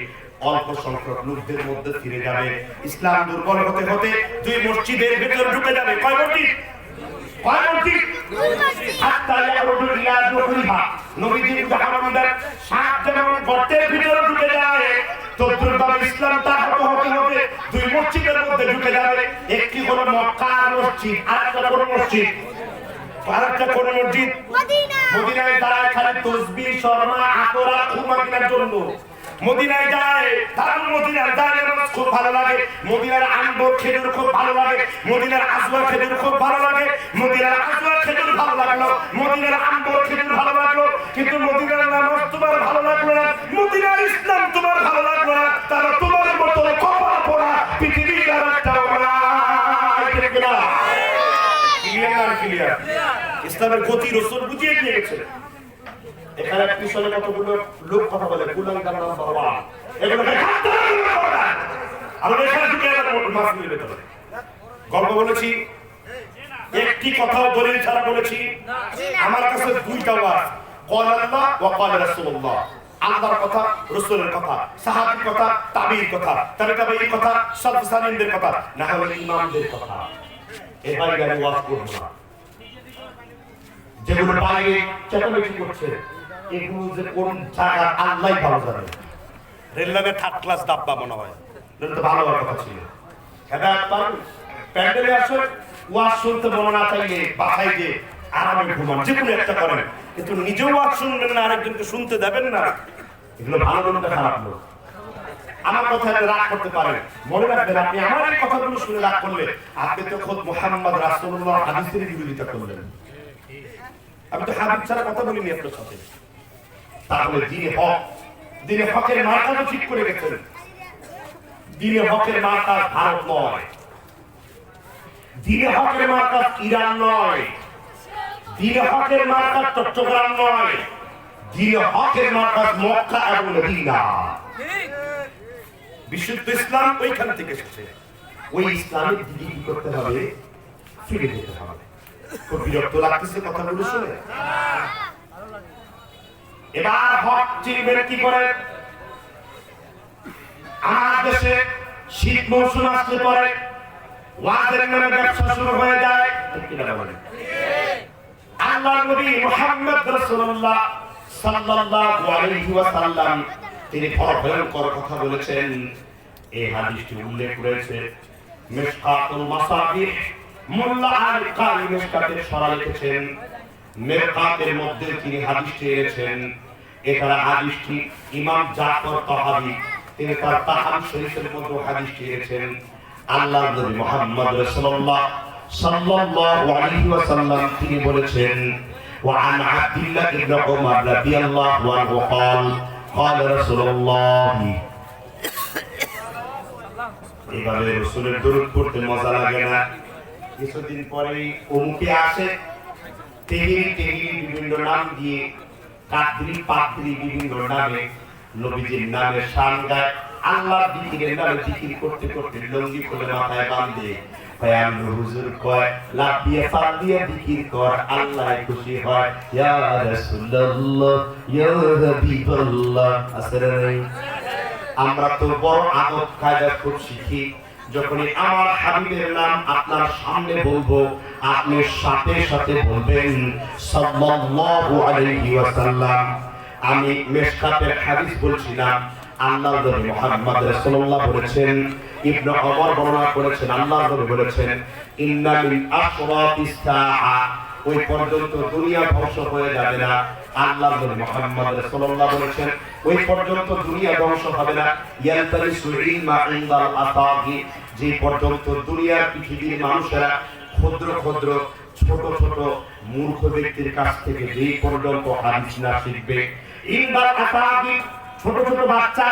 অল্প সংখ্যক লোকদের মধ্যে ফিরে যাবে। ইসলাম দুর্বল হতে হতে 2 মসজিদের ভেতর ঢুকে যাবে। কয় মসজিদ? কয় মসজিদ? হাত্তা ইয়ারুদু ইলা দুখরিহা, নবীজি জাহান্নামের 7 যেমন গর্তের ভিতরে ঢুকে যায়, তদ্রুপভাবে ইসলামটা হতে হতে 2 মসজিদের মধ্যে ঢুকে যাবে। একটি হলো মক্কার মসজিদ, আরেকটা কোন মসজিদ? আরেকটা কোন মসজিদ? মদিনা। মদিনায় দাঁড়ায় খালি তসবিহ, শর্মা, আকরা, খুরমা কেনার জন্য। মদিনায় যায়, তার মদিনার দাঁড়িয়ে নামাজ খুব ভালো লাগে, মদিনার আম্বর খেজুর খুব ভালো লাগে, মদিনার আজওয়া খেজুর খুব ভালো লাগে, মদিনার আজওয়া খেজুর ভালো লাগলো, মদিনার আম্বর খেজুর ভালো লাগলো, কিন্তু মদিনার নামাজ তোমার ভালো লাগলো না, মদিনার ইসলাম তোমার ভালো লাগলো না, তারা তোমার মতো কপাল পোড়া পৃথিবীর আর একটা ক্লিয়ার। ইসলামের গতি রাসূল বুঝিয়ে দিয়ে গেছে। এখানে পিছনে কতগুলো লোক কথা বলে, কুলাঙ্গার নাম্বার 1, এগুলোকে খাতে হবে। আমরা এখানে ঢুকে মাছ নিয়ে যেতে হবে। গল্প বলেছি, একটি কথা দলিল ছাড়া বলেছি। আমার কাছে 2টা ওয়াজ, ক্বাল আল্লাহ ওয়া ক্বাল রাসূলুল্লাহ। আল্লাহর কথা, রাসূলের কথা, সাহাবীর কথা, তাবিঈর কথা, তাবিঈর কথা, সালফ সালিহদের কথা, না হলে ইমামদের কথা। এবার আমি ওয়াজ করব না। যেগুলো বাইরে চেঁচামেচি করছে, এগুলো যে কোন জায়গা আল্লাহই ভালো জানে। রেল লাইনে 3rd ক্লাস ডাব্বা মনে হয়, এটা ভালো হওয়ার কথা ছিল। হেদায়েত পান, প্যান্ডেলে আসে, ওয়াজ শুনতে মনে না চাইলে বাসায় গিয়ে আরামে ঘুমান, যে কোনো একটা করেন, কিন্তু নিজেও ওয়াজ শুনবেন না, আরেকজনকে শুনতে দেবেন না। এগুলো ভালো লোক না খারাপ লোক? আমার কথা রাগ করতে পারেন, মনে রাখবেন আপনি আমার এই কথাগুলো শুনে রাগ করলে আপনি তো খোদ মুহাম্মদ রাসূলুল্লাহ হাদিসের বিরোধিতা করলেন। আমি তো হাদিস ছাড়া কথা বলিনি আপনার সাথে। তাহলে দিনে হকের মার্কা ঠিক করে গেছেন। দিনে হকের মার্কা ভারত নয়, দিনে হকের মার্কা ইরান নয়, দিনে হকের মার্কা চট্টগ্রাম নয়, দিনে হকের মার্কা মক্কা এবং মদিনা। বিশুদ্ধ ইসলাম ওইখান থেকে এসেছে। ওই ইসলামের দিকে কি করতে হবে? ফিরে যেতে হবে। খুব বিরক্ত লাগতেছে কথাগুলো শুনে। এবার হক চিনবেন কি করে? আমার দেশে শীত মৌসুম আসলে পরে ওয়াজের নামে ব্যবসা শুরু হয়ে যায়। আল্লাহর নবী মুহাম্মদ রাসূলুল্লাহ সাল্লাল্লাহু আলাইহি ওয়াসাল্লাম তিনি ভয়ঙ্কর কথা বলেছেন। এই হাদিসটি উল্লেখ রয়েছে মিশকাতুল মাসাবিহ, মোল্লা আল কারি মিশকাতের সরা লিখেছেন। মিরকাতের মধ্যে তিনি হাদিসটি এনেছেন। এছাড়া হাদিসটি ইমাম জাফর তাহাবী তিনি তার তাহাবী শরীফের মধ্যে হাদিসটি এনেছেন। আল্লাহর নবী মুহাম্মদ রাসূলুল্লাহ সাল্লাল্লাহু আলাইহি ওয়াসাল্লাম তিনি বলেছেন, ওয়া আন আব্দুল্লাহ ইবনে উমর রাদিয়াল্লাহু আনহু قال قال رسول الله। এবারে রাসূলের দরুদ পড়তে মজা লাগে না? কিছুদিন পরেই অমুকে আসে, তেহিরি বিভিন্ন নাম দিয়ে, কাদরি পাদ্রি বিভিন্ন নামে নবীজির নামে শান গায়। আল্লাহর জিকিরের নামে জিকির করতে করতে লঙ্গি খুলে মাথায় বাঁধে। পায়গাম্বর হুজুর কয় লাফিয়ে ফালিয়ে জিকির কর, আল্লাহ খুশি হয়। ইয়া রাসূলুল্লাহ ইয়া হাবিবাল্লাহ। আসলে নাই আমরা তো বড় আদব কায়দা খুব শিখি। যখনই আমার হাবিবের নাম আপনার সামনে বলবো, আপনি সাথে সাথে বলবেন সাল্লাল্লাহু আলাইহি ওয়াসাল্লাম। আমি মিশকাতের হাদিস বলছি না, আল্লাহর নবী মুহাম্মদ রাসূলুল্লাহ বলেছেন, ইবনে ওমর বর্ণনা করেছেন, আল্লাহর নবী বলেছেন ইন্না মিন আশরাতিস সাআ, ওই পর্যন্ত দুনিয়া ধ্বংস হয়ে যাবে না। আল্লাহর নবী মুহাম্মদ রাসূলুল্লাহ বলেছেন ওই পর্যন্ত দুনিয়া ধ্বংস হবে না। ইয়ালতামিসু ইলমা ইনদাল আতাগি, যে পর্যন্ত দুনিয়ার পৃথিবীর মানুষেরা ক্ষুদ্র ক্ষুদ্র ছোট ছোট মূর্খ ব্যক্তির কাছ থেকে যেই পর্যন্ত হাদিস না শিখবে, ইনদাল আতাগি ছোট ছোট বাচ্চা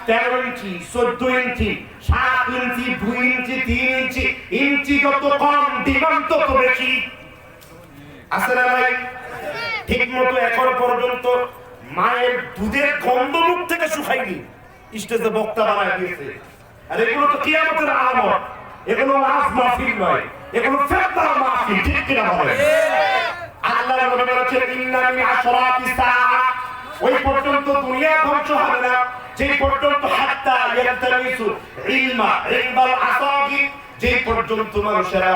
13 ইঞ্চি 14 ইঞ্চি 7 ইঞ্চি 2 ইঞ্চি 3 ইঞ্চি ইঞ্চি যত কম দিগন্ত তত বেশি। আসলে ভাই ঠিক মতো এখন পর্যন্ত মায়ের দুধের গন্ধ মুখ থেকে শুকায়নি, স্টেজে বক্তা বানায় দিয়েছে। আর এগুলো তো কিয়ামতের আলামত, এগুলো আজ মাহফিল নয়, এগুলো ফেতনার মাহফিল। ঠিক কিনা বলেন? আল্লাহর নবী বলেছেন ইন্না মিন আশরাতিস সাআ, ওই পর্যন্ত দুনিয়া ধ্বংস হবে না যে পর্যন্ত হাত্তা ইয়ালতামিসু ইলমা ইনদাল আসাগি, যে পর্যন্ত মানুষেরা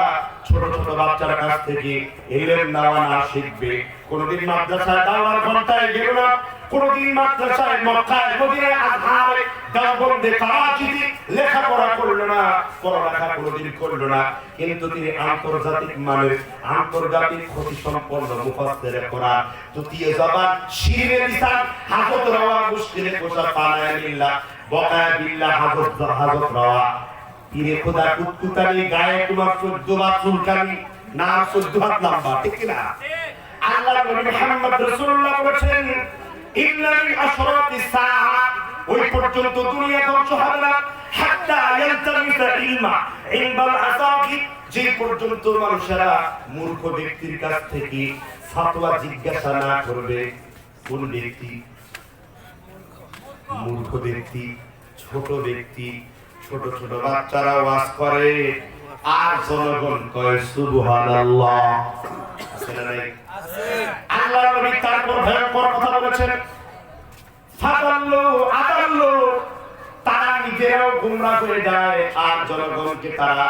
ছোট ছোট বাচ্চার কাছ থেকে ইলম নেওয়া না শিখবে, কোনদিন মাদ্রাসায় দাওয়ার ঘন্টায় গেল না, কোনদিন মাদ্রাসায় মক্কায় মদিনায় আজহারে দেওবন্দে করাচিতে লেখাপড়া করলো না, পড়ালেখা কোনদিন করলো না, কিন্তু তিনি আন্তর্জাতিক মানের আন্তর্জাতিক ক্ষতি সম্পন্ন মুফাসসিরে কোরআন, তৃতীয় জবান, শিরে লিসান, হাজত রাওয়া, মুশকিলে কোশা, পানায়ে বিল্লাহ, বকায়া বিল্লাহ, হাজত রাওয়া, পীরে খোদা কুতকুতানি, গায়ে তোমার 14 বার চুলকানি, নাম 14 হাত লম্বা, ঠিক কি না? আল্লাহ নবী মুহাম্মদ রাসূলুল্লাহ বলেছেন, ইন্না মিন আশরাতিস সাআ, ওই পর্যন্ত দুনিয়া ধ্বংস হবে না, হাত্তা ইয়ালতামিসা ইলমা ইনবাল আসাকি, যে পর্যন্ত মানুষেরা মূর্খ ব্যক্তির কাছ থেকে ফতোয়া জিজ্ঞাসা না করবে। কোন ব্যক্তি? মূর্খ ব্যক্তি, ছোট ব্যক্তি। ছোট ছোট বাচ্চারা ওয়াজ করে আর জনগণ কয় সুবহানাল্লাহ। আছে না নাই? আছে। আল্লাহ নবী তারপর ভয়ঙ্কর কথা বলেছেন, ফাদাল্লু আদাল্লু, তারা নিজেরাও গোমরাহ করে যায় আর জনগণকে তারা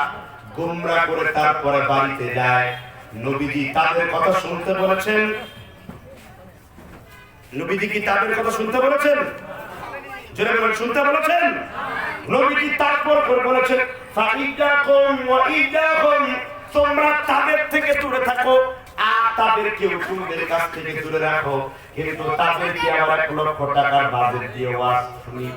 গোমরাহ করে তারপরে বাড়িতে যায়। নবীজি তাদের কথা শুনতে বলেছেন? নবীজি কি তাদের কথা শুনতে বলেছেন? যারা বলেন শুনতে বলেছেন? নবীজি তারপর বলেছেন, ফাইদাকুম ওয়া ইদাকুম, তোমরা তাদের থেকে দূরে থাকো আর তাদেরকে তোমাদের কাছ থেকে দূরে রাখো, কিন্তু তাদেরকে আবার 1 লক্ষ টাকার বাজেট দিয়ে ওয়াজ শুনি,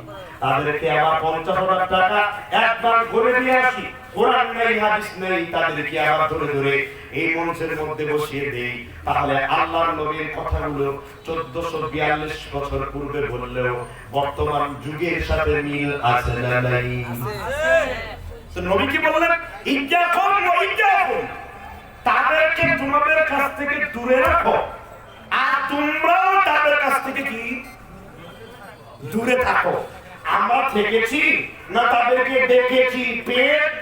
তাদেরকে আবার 50,000 টাকা একবার করে দিয়ে আসি, কোরআন নেই হাদিস নেই, তাদেরকে আবার ধরে ধরে এই মঞ্চের মধ্যে বসিয়ে দেই। তাহলে আল্লাহর নবীর কথাগুলো 1442 বছর পূর্বে বললেও বর্তমান যুগের সাথে মিল আছে না নাই? তো নবী কি বললেন? ইজ্জাকুম ওয়া ইজ্জাকুম, তাদেরকে তোমাদের কাছ থেকে দূরে রাখো আর তোমরাও তাদের কাছ থেকে কি দূরে থাকো। আমরা থেকেছি না তাদেরকে দেখেছি পেট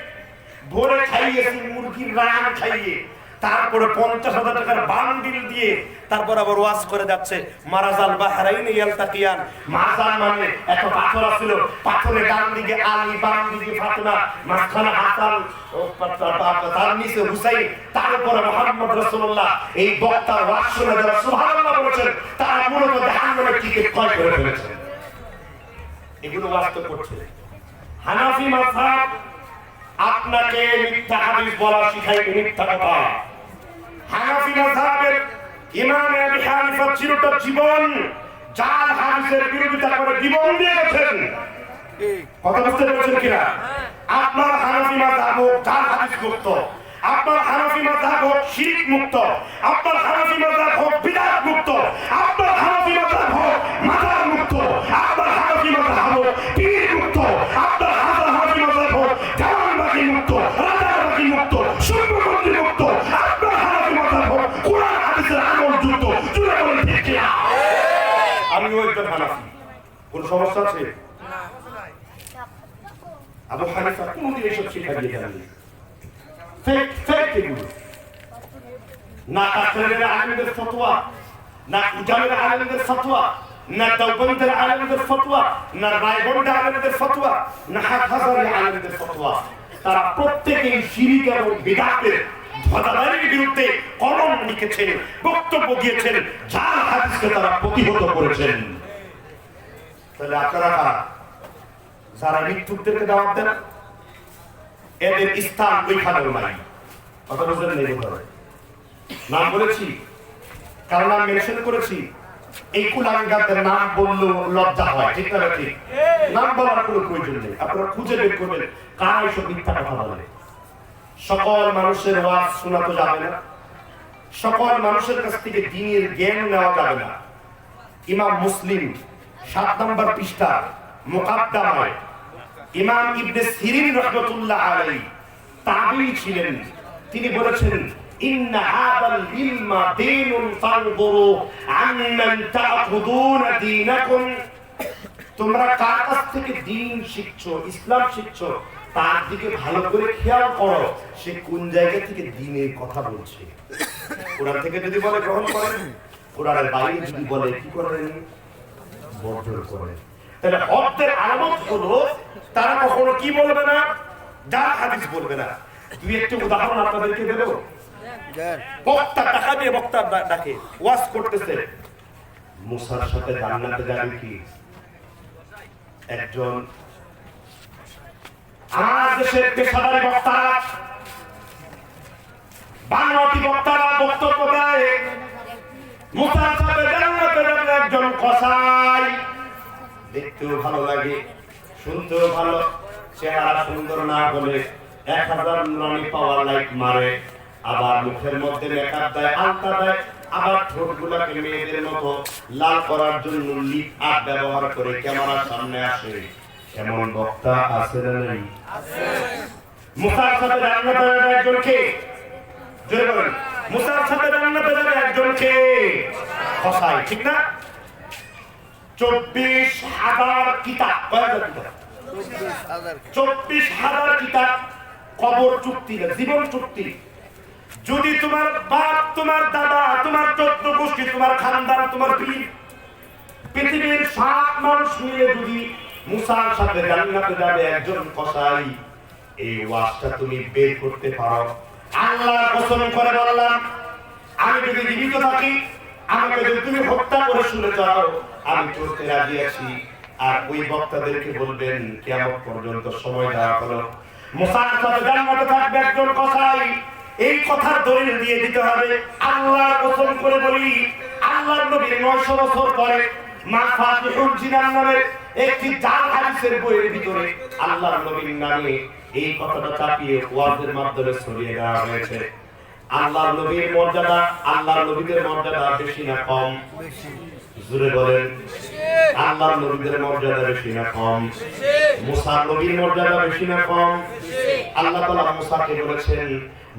ভরে খাইয়েছি, মুরগির রান খাইয়ে, তারপরে 50,000 টাকার বান্ডিল দিয়ে তারপর আবার ওয়াজ করে যাচ্ছে, মারাজাল বাহরাইন ইয়ালতাকিয়ান। মাজান মানে একটা পাথর ছিল, পাথরের ডান দিকে আলী, বাম দিকে ফাতেমা, মাঝখানে হাসান, তার নিচে হুসাইন, তারপরে মুহাম্মদ রাসূলুল্লাহ। এই বক্তার ওয়াজ শুনে যারা সুবহানাল্লাহ বলেছেন তারা মূলত জাহান্নামের টিকিট ক্রয় করে ফেলেছেন। এগুলো বাস্তব করছে। হানাফি মাযহাব আপনাকে মিথ্যা হাদিস বলা শিখায়, মিথ্যা কথা। হানাফি মাযহাবের ইমাম আবু হানিফা চিরটা জীবন জাল হাদিসের বিরোধিতা করে জীবন দিয়েছেন। কথা বুঝতে পেরেছেন কিনা? আপনার হানাফি মাযহাব জাল হাদিস মুক্ত, আপনার হানাফি মাযহাব শিরক মুক্ত, আপনার হানাফি মাযহাব বিদআত মুক্ত, আপনার হানাফি মাযহাব মাজার মুক্ত, আপনার হানাফি মাযহাব পীর মুক্ত, আপনার হানাফি মাযহাব জামানবাগি মুক্ত, রাজাবাগি মুক্ত, সুন্নতবাদী মুক্ত, আপনার হানাফি মাযহাব কোরআন হাদিসের আমল যুক্ত। জুড়ে বলেন ঠিক কি না? আমিও একজন হানাফি। কোন সমস্যা আছে? না, আবু হানিফা কোনদিন এসব শিক্ষা দিয়ে দেননি। না কাকরের আলেমদের ফতোয়া, না উজামের আলেমদের ফতোয়া, না দেওবন্দের আলেমদের ফতোয়া, না রায়গঞ্জের আলেমদের ফতোয়া, না হাটহাজারীর আলেমদের ফতোয়া, তারা প্রত্যেকেই শিরক এবং বিদআতের ধ্বজাধারীর বিরুদ্ধে কলম লিখেছেন, বক্তব্য দিয়েছেন, জাল হাদিসকে তারা প্রতিহত করেছেন। তাহলে আপনারা যারা মৃত্যুদেরকে দাওয়াত দেন, এদের স্থান ওইখানেও নাই। কথা বুঝলেন? নেই বলতে নাম বলেছি, কারণ নাম মেনশন করেছি, এই কুলাঙ্গারদের নাম বললেও লজ্জা হয়, ঠিক না? ঠিক, নাম বলার কোনো প্রয়োজন নেই। আপনারা খুঁজে বের করবেন কারা এসব মিথ্যা কথা বলে। সকল মানুষের ওয়াজ শোনা তো যাবে না, সকল মানুষের কাছ থেকে দ্বীনের জ্ঞান নেওয়া যাবে না। ইমাম মুসলিম 7 নম্বর পৃষ্ঠা মুকাদ্দামায় ইমাম ইবনে সিরিন রাহমাতুল্লাহ আলাইহি তাবী ছিলেন, তিনি বলেছেন, ইন্না হাদাল ইলমা দীনুন ফানজুরু আম্মান তা'খুযুনা দীনাকুম, তোমরা কার কাছ থেকে দ্বীন শিখছো, ইসলাম শিখছো, তার দিকে ভালো করে খেয়াল করো, সে কোন জায়গা থেকে দ্বীনের কথা বলছে। কোরআন থেকে যদি বলে গ্রহণ করেন, কোরআনের বাইরে যদি বলে কি করেন? বর্জন করেন। তাহলে হকদের আলামত হলো তারা কখনো কি বলবে না? ডাক হাদিস বলবে না। দুই একটি উদাহরণ আপনাদেরকে দেব। বক্তা টাকা দিয়ে বক্তা ডাকে ওয়াজ করতেছে, মুসার সাথে জান্নাতে যাবে কি? একজন আমার দেশের পেশাদারী বক্তারা, বাংলাটি বক্তারা বক্তব্য দেয়, মুসার সাথে জান্নাতে যাবে একজন কসাই। দেখতেও ভালো লাগে, শুনতেও ভালো, চেহারা সুন্দর না বলে 1000 নুরানি পাওয়ার লাইট মারে, আবার মুখের মধ্যে মেকআপ দেয়, আলতা দেয়, আবার ঠোঁটগুলোকে মেয়েদের মতো লাল করার জন্য লিপ আর্ট ব্যবহার করে ক্যামেরার সামনে আসে। এমন বক্তা আছে না নাই? আছে। মুসার সাথে জান্নাতে যাবে একজন কে? জোরে বলেন। মুসার সাথে জান্নাতে যাবে একজন কে? কসাই, ঠিক না? 24,000 কিতাব, কয়টা কিতাব? 24,000 কিতাব কবর চুক্তি, জীবন চুক্তি। যদি তোমার বাপ, তোমার দাদা, তোমার 14 গোষ্ঠী, তোমার খানদান, তোমার পৃথিবীর 7 মানুষ মিলে যদি মুসার সাথে জান্নাতে যাবে একজন কসাই, এই ওয়াজটা তুমি বের করতে পারো, আল্লাহর কসম করে বললাম, আমি যদি জীবিত থাকি, আমাকে যদি তুমি হত্যা করে শুনে যাও, আমি চলতে রাজি আছি। আর ওই বক্তাদেরকে বলবেন কিয়ামত পর্যন্ত সময় দেওয়া হলো, মুসার সাথে জান্নাতে থাকবে একজন কসাই। এই কথার দলিল দিয়ে দিতে হবে। আল্লাহর কসম করে বলি, আল্লাহর নবী 900 বছর পরে মাফাতিহুল জিনান নামে একটি জাল হাদিসের বইয়ের ভিতরে আল্লাহর নবীর নামে এই কথাটা চাপিয়ে ওয়াজের মাধ্যমে ছড়িয়ে দেওয়া হয়েছে। আল্লাহর নবীর মর্যাদা, আল্লাহর নবীদের মর্যাদা বেশি না কম? জোরে বলেন। আল্লাহর নবীদের মর্যাদা বেশি না কম? মুসা নবীর মর্যাদা বেশি না কম? আল্লাহ তাআলা মুসাকে বলেছেন,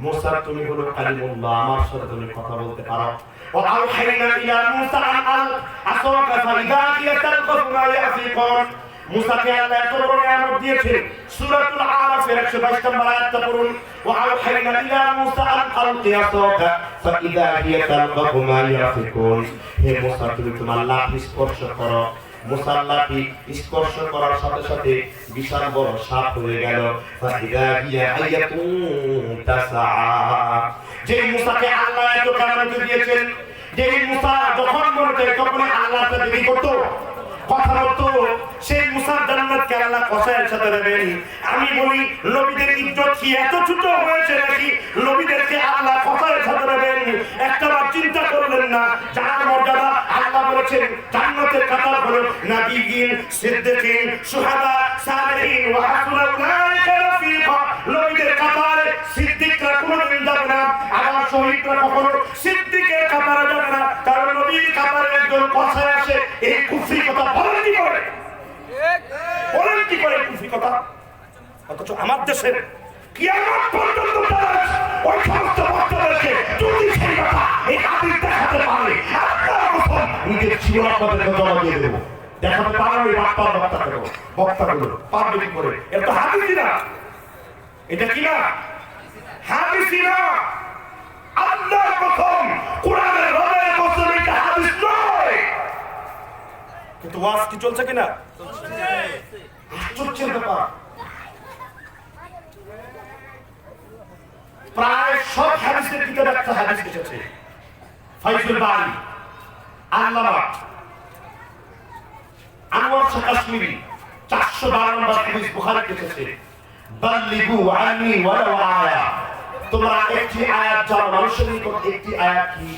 মুসা তুমি হলো কালিমুল্লাহ, আমার সাথে তুমি কথা বলতে পারো। ওয়া আওহাইনা ইলা মুসা আন আসাকা ফাইদা হিয়া তালকাফু মা ইয়াফিকুন। মুসাকে আল্লাহ এত বড় নিয়ামত দিয়েছেন। সূরাতুল আরাফের 122 নম্বর আয়াতটা পড়ুন। ওয়া আওহাইনা ইলা মুসা আন আলকি আসাকা ফাইদা হিয়া তালকাফু মা ইয়াফিকুন। হে মুসা তুমি তোমার লাঠি স্পর্শ করো। মুসার লাঠি স্পর্শ করার সাথে সাথে বিশাল বড় সাপ হয়ে গেল। ফাইদা হিয়া হাইয়াতুন তাসআ। যে মুসাকে আল্লাহ এত কারামত দিয়েছেন, যে মুসা যখন মনে চায় তখন আল্লাহর সাথে কি করত? কথা বলতো। সেই মুসার জান্নাতকে আল্লাহ কসাইয়ের সাথে দেবেন। আমি বলি, নবীদের ইজ্জত কি এত ছোট হয়েছে নাকি নবীদেরকে আল্লাহ কসাইয়ের সাথে দেবেন? একটাবার চিন্তা করলেন না? যার মর্যাদা আল্লাহ বলেছেন জান্নাতের কাতার হলো নবীগণ, সিদ্দিকিন, শুহাদা, সালেহিন ওয়া হাসুনা উলাইকা রাফিকা। নবীদের কাতারে সিদ্দিকরা কোনোদিন যাবে না, আর শহীদরা কখনো সিদ্দিকের কাতারে যাবে না। কারণ নবীর কাতারে একজন কসাই আসে, এই কুফরি কথা বলেন কি করে? বলেন কি করে কুফরি কথা? অথচ আমার দেশের কিয়ামত পর্যন্ত ওই সমস্ত বক্তাদেরকে যদি সেই কথা এই হাদিস দেখাতে পারে, আল্লাহর কসম নিজের জীবন আপনাদেরকে জমা দিয়ে দেবো। দেখাতে পারো এই বক্তাগুলো পারবে কি করে? এটা তো হাদিসই না, এটা কি না? হাদিসই না। আল্লাহর কসম, কোরআনের রবের কসম, এটা হাদিস নয়। কিন্তু ওয়াজ কি চলছে কিনা? চলছে ব্যাপার। প্রায় সব হাদিসের ভিতরে একটা হাদিস এসেছে, ফাইজুল বারি, আল্লামা আনোয়ার শাহ কাশ্মীরি 412 নম্বর হাদিস বুখারীতে এসেছে, বাল্লিগু আন্নি ওয়ালাউ আয়া। তোমরা একটি আয়াত জানো, মানুষের নিকট একটি আয়াত কি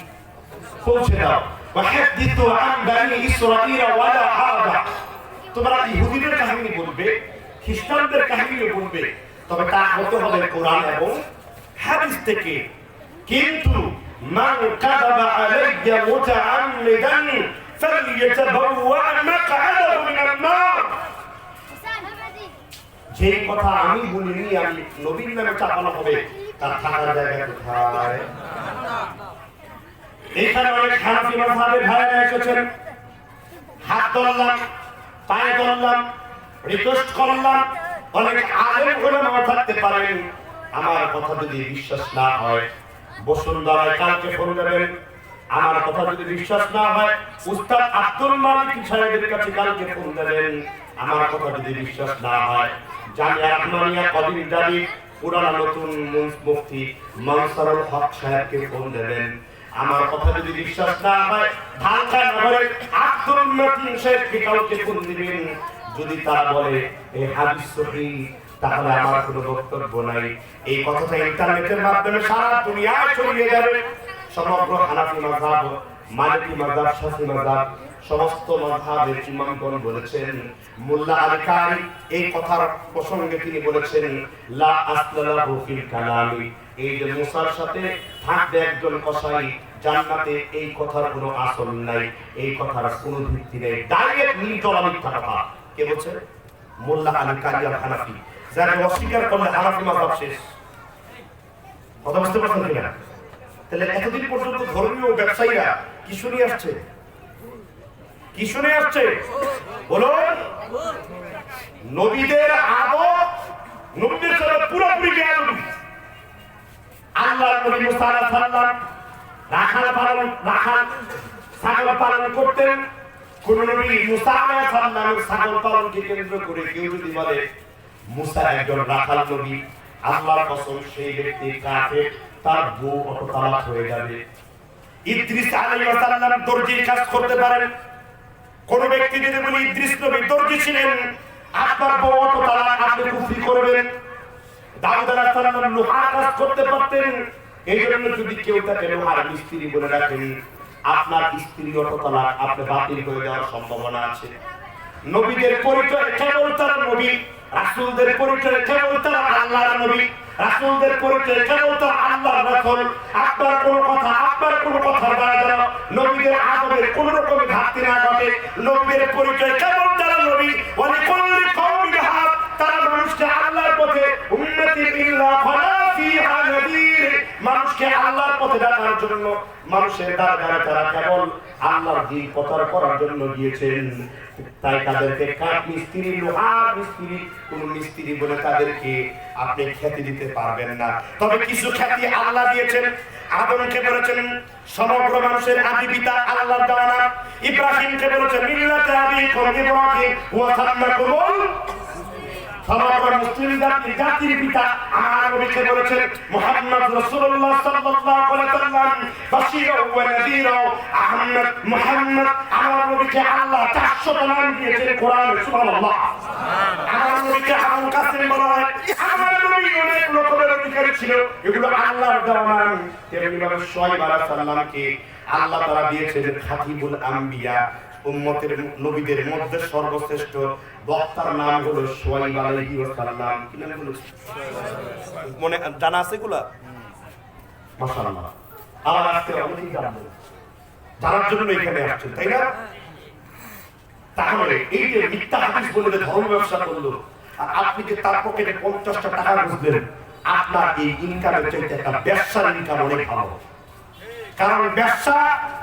পৌঁছে দাও। ওয়াহাদিসু আন বানি ইসরাঈল ওয়ালা হারাজা। তোমরা ইহুদিদের কাহিনী বলবে, খ্রিস্টানদের কাহিনী বলবে, তবে তা হতে হবে কোরআন এবং হাদিস থেকে। কিন্তু মান কাযাবা আলাইয়া মুতাআম্মিদান ফালইয়াতাবাওয়া মাকআদাহু মিনান নার। যে কথা আমি বলিনি, আমি নবীর নামে চাপানো হবে, তার থাকার জায়গা কোথায়? এখানে অনেক হানাফি মাযহাবের ভাইরা এসেছেন, হাত ধরলাম, পায়ে ধরলাম, রিকোয়েস্ট করলাম। অনেক আলেম ওলামা থাকতে পারেন, আমার কথা যদি বিশ্বাস না হয় বসুন্ধরায় কালকে ফোন দেবেন, আমার কথা যদি বিশ্বাস না হয় উস্তাদ আব্দুল মালিক সাহেবের কাছে কালকে ফোন দেবেন। আমার কথা যদি বিশ্বাস না হয় জামিয়া রহমানিয়া কদিন জানি পুরানা নতুন মুফতি মানসুরুল হক সাহেবকে ফোন দেবেন। আমার কথা যদি বিশ্বাস না হয় ঢাকা নগরের আব্দুল মতিন সাহেবকে কালকে ফোন দিবেন। যদি তারা বলে এই হাদিস সহিহ তাহলে আমার কোনো বক্তব্য নাই। এই কথাটা ইন্টারনেটের মাধ্যমে সারা দুনিয়ায় ছড়িয়ে যাবে। সমগ্র হানাফি মাযহাব, মালিকি মাযহাব, শাফি মাযহাব সমস্ত মাযহাবের ইমামগণ বলেছেন, মোল্লা আলী কারি এই কথার প্রসঙ্গে তিনি বলেছেন লা আসলাহু ফিল কালামি, এই যে মুসার সাথে থাকবে একজন কসাই জান্নাতে, এই কথার কোনো আসল নাই, এই কথার কোনো ভিত্তি নেই। ডাইরেক্ট নির্জল মিথ্যা কথা। কে বলছে? মোল্লা আলী কারি আর হানাফি। যারা অস্বীকার করলে হানাফি মাযহাব শেষ। কথা বুঝতে পারছেন কিনা? তাহলে এতদিন পর্যন্ত ধর্মীয় ব্যবসায়ীরা কি শুনে আসছে? কি শুনে আসছে বলুন? নবীদের আদব, নবীদের সাথে পুরোপুরি বেয়াদবি। আল্লাহর নবী মুসা আলাইহিস সালাম রাখাল ছাগল পালন করতেন। কোন নবী মুসা আলাইহিস সালামের ছাগল পালনকে কেন্দ্র করে কেউ যদি বলে মুসা একজন রাখাল নবী, আল্লাহর কসম সেই ব্যক্তি কাফের, তার বউ অত তালাক হয়ে যাবে। ইদ্রিস আলাইহিস সালাম দর্জির কাজ করতে পারেন। কোন ব্যক্তি যদি বলে ইদ্রিস নবী দর্জি ছিলেন, আপনার বউ অত তালাক, আপনি কুফরি করবেন। দাউদ আলাইহিস সালাম লোহার কাজ করতে পারতেন, এই জন্য যদি কেউ তাকে লোহার মিস্ত্রি বলে রাখেন, আপনার স্ত্রী অত তালাক, আপনি বাতিল হয়ে যাওয়ার সম্ভাবনা আছে। নবীদের পরিচয় কেবল তারা নবী, রাসূলদের পরিচয় কেবল তারা আল্লাহর নবী, রাসূলদের পরিচয় কেবল তারা আল্লাহর রাসূল। আপনার কোনো কথা দ্বারা নবীদের আদবের কোনো রকম ঘাটতি না ঘটে। নবীদের পরিচয় কেবল তারা নবী, ওয়ালিকুল্লি কওমিন হাদ, তারা মানুষকে আল্লাহর পথে উম্মতি ইল্লা ফালা ফিহা নাযীর, মানুষকে আল্লাহর পথে ডাকার জন্য মানুষের দ্বারা তারা কেবল আল্লাহর দ্বীন প্রচার করার জন্য গিয়েছেন। তাই তাদেরকে কাঠ মিস্ত্রি, লোহার মিস্ত্রি, কোন মিস্ত্রি বলে তাদেরকে আপনি খ্যাতি দিতে পারবেন না। তবে কিছু খ্যাতি আল্লাহ দিয়েছেন। আদমকে বলেছেন সমগ্র মানুষের আদি পিতা, আল্লাহর দেওয়া নাম। ইব্রাহিমকে বলেছেন মিল্লাতে আবিকুম ইব্রাহিম ওয়া সাম্মাকুমুল, সমগ্র মুসলিম জাতির পিতা। আমার নবীকে বলেছেন মুহাম্মদ রাসূলুল্লাহ সাল্লাল্লাহু আলাইহি ওয়াসাল্লাম বাশীরা ওয়া নাযীরা। আহমদ মুহাম্মদ, আমার নবীকে আল্লাহ 400 নাম দিয়েছেন কোরআনে, সুবহানাল্লাহ। আমার নবীকে আবুল কাসিম বলা হয়। আমার নবী অনেক লোকের অধিকারী ছিল, এগুলো আল্লাহর দেওয়া নাম। তেমনি ভাবে শুআয়ব আলাইহিস সালামকে আল্লাহ তাআলা দিয়েছেন খাতিবুল আম্বিয়া, উম্মতের নবীদের মধ্যে সর্বশ্রেষ্ঠ বক্তার নাম হলো শুআয়ব আলাইহিস সালাম। কি নাম হলো? মনে জানা আছে গুলা? মাশাআল্লাহ। আর আজকে অনেকেই জানবো, জানার জন্য এখানে আসছেন, তাই না? তাহলে এই যে মিথ্যা হাদিস বলে যে ধর্ম ব্যবসা করলো, আর আপনি যে তার পকেটে 50টা টাকা বুঝলেন, আপনার এই ইনকামের চাইতে একটা ব্যবসার ইনকাম অনেক ভালো। কারণ ব্যবসা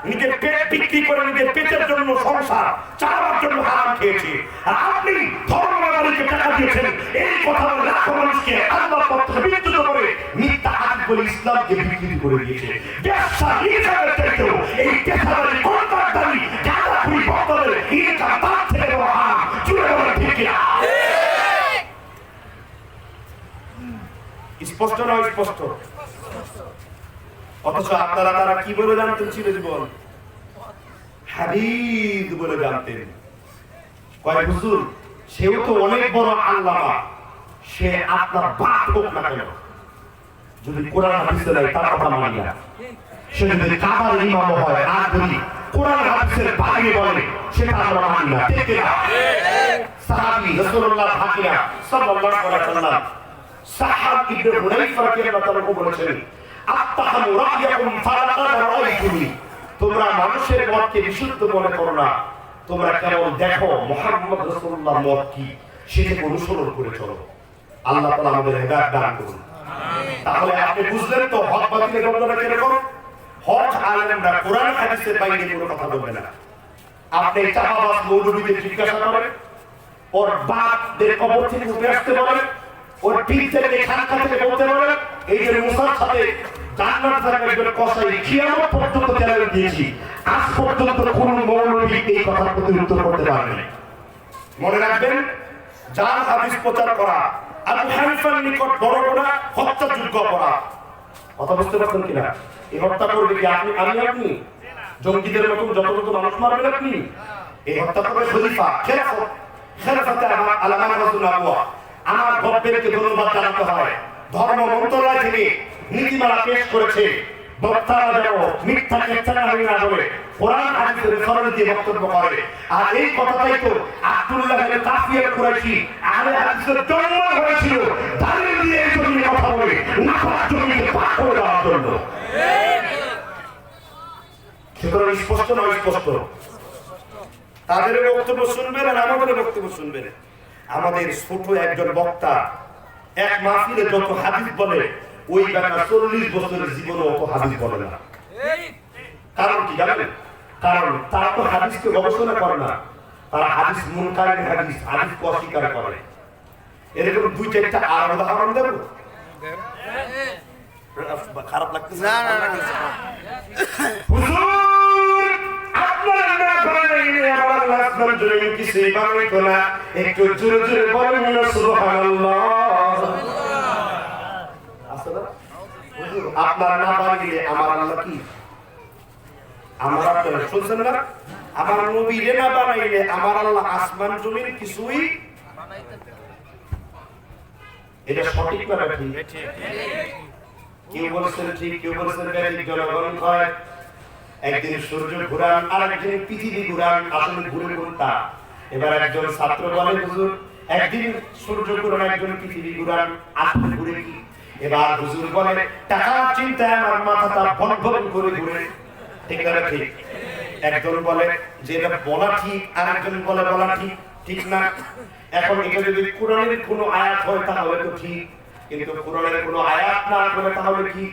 নিজের পেট বিক্রি করে নিজের পেটের জন্য, সংসার চালানোর জন্য হারাম খেয়েছে। আর আপনি ধর্মকে টাকা দিয়েছেন, এই কথা বলে লাখো মানুষকে আল্লাহর পথ থেকে বিচ্যুত করে মিথ্যা হাদিস বলে ইসলামকে বিক্রি করে দিয়েছে। ব্যবসা ইনকামের চাইতেও এই পেশাদারি কন্ট্রাক্টরি গাঁজাখুরি বদলের ইনকাম তার থেকে বড় হারাম। চুরে বলে ঠিক না? স্পষ্ট নয়? স্পষ্ট। অথচ আপনারা তারা কি বলে জানতেন চিরজীবন? হাদিস বলে জানতেন। কয় হুজুর, সেও তো অনেক বড় আল্লামা, সে আপনার বাপ হোক না কেন, যদি কোরআন হাদিসে নাই তার কথা মানি না। সে যদি কাবার ইমাম হয় আর যদি কোরআন হাদিসের বাইরে বলে, সেটা আমরা মানি না। ঠিক না? সাহাবী রাসূলুল্লাহ হাকিয়া সাল্লাল্লাহু আলাইহি ওয়াসাল্লাম সাহাব ইবনে হুনাইফা রাদিয়াল্লাহু তাআলা বলেছেন, আত্তাহামু রা'য়াকুম ফালাকাদ রাআইতুনি, তোমরা মানুষের মতকে বিশুদ্ধ মনে করো না, তোমরা কেবল দেখো মুহাম্মদ রাসূলুল্লাহর মত কি, সেটাকে অনুসরণ করে চলো। আল্লাহ তাআলা আমাদের হেদায়েত দান করুন। আমিন। তাহলে আপনি বুঝলেন তো হক বাতিলের দ্বন্দ্বটা কিরকম? হক আলেমরা কোরআন হাদিসের বাইরে কোনো কথা বলবে না। আপনি চাপাবাজ মৌলবীদের জিজ্ঞাসা করেন, ওর বাপদের কবর থেকে উঠে আসতে বলেন, ওর ঠিক থেকে খানকা থেকে বলতে পারে এই যে মুসার সাথে জান্নাত থাকা একজন কসাই কিয়ামত পর্যন্ত চ্যালেঞ্জ দিয়েছি, আজ পর্যন্ত কোন মৌলবী এই কথার প্রতি উত্তর করতে পারেনি। মনে রাখবেন, যার হাদিস প্রচার করা আবু হানিফার নিকট বড় গুনাহ, হত্যাযোগ্য অপরাধ। কথা বুঝতে পারছেন কিনা? এই হত্যা করবে কি আপনি, আপনি জঙ্গিদের মতো যত যত মানুষ মারবেন আপনি? এই হত্যা করবে খলিফা, খেলাফতে আলামা রাসূলুল্লাহ। আমার গর্বেরকে ধন্যবাদ জানাতে হয়, ধর্ম মন্ত্রণালয় থেকে নীতিমালা পেশ করেছে বক্তারা যেন মিথ্যা কেচ্ছাকারি না বলে কোরআন হাদিসের সরল দিয়ে বক্তব্য করে। আর এই কথাটাই তো আব্দুল্লাহ ইবনে তাফিয়া কুরাইশি আহলে হাদিসের জন্ম হয়েছিল দালিল দিয়ে এই জন্য কথা বলে নাফাক জমিকে পাক করে দেওয়ার জন্য। সুতরাং স্পষ্ট নয়, স্পষ্ট তাদের বক্তব্য শুনবেন আর আমাদের বক্তব্য শুনবেন। আমাদের ছোট একজন বক্তা এক মাহফিলে যত হাদিস বলে ওই বেটা 40 বছরের জীবনে অত হাদিস বলে না। কারণ কি জানেন? কারণ তারা তো হাদিসকে গবেষণা করে না, তারা হাদিস মুনকার হাদিস হাদিসকে অস্বীকার করে। এরকম দুই চারটা আর উদাহরণ দেব। খারাপ লাগতেছে না? হুজুর আপনারা না বলেন আমার আল্লাহ আসমান জুড়ে কিছু বানাই তোলা, একটু জোরে জোরে বলেন না সুবহানাল্লাহ। আপনারা না বানিয়ে আমার আল্লাহ কি? আমার আপনারা শুনছেন না? আমার নবীরে না বানাইলে আমার আল্লাহ আসমান জমিন কিছুই এটা সঠিক না ঠিক? কেউ বলছেন ঠিক, কেউ বলছেন ব্যাটিক। জনগণ হয় একদিন সূর্য ঘুরান আর একদিন পৃথিবী ঘুরান, আসলে ঘুরে কোনটা? এবার একজন ছাত্র বলে হুজুর একদিন সূর্য ঘুরান একজন পৃথিবী ঘুরান, আসলে ঘুরে কি? এবার হুজুর বলে টাকার চিন্তায় আমার মাথাটা ভনভন করে ঘুরে। ঠিক না ঠিক? একজন বলে যে এটা বলা ঠিক, আর একজন বলে বলা ঠিক ঠিক না। এখন এটা যদি কোরআনের কোনো আয়াত হয় তাহলে তো ঠিক, কিন্তু কোরআনের কোনো আয়াত না করে তাহলে কি?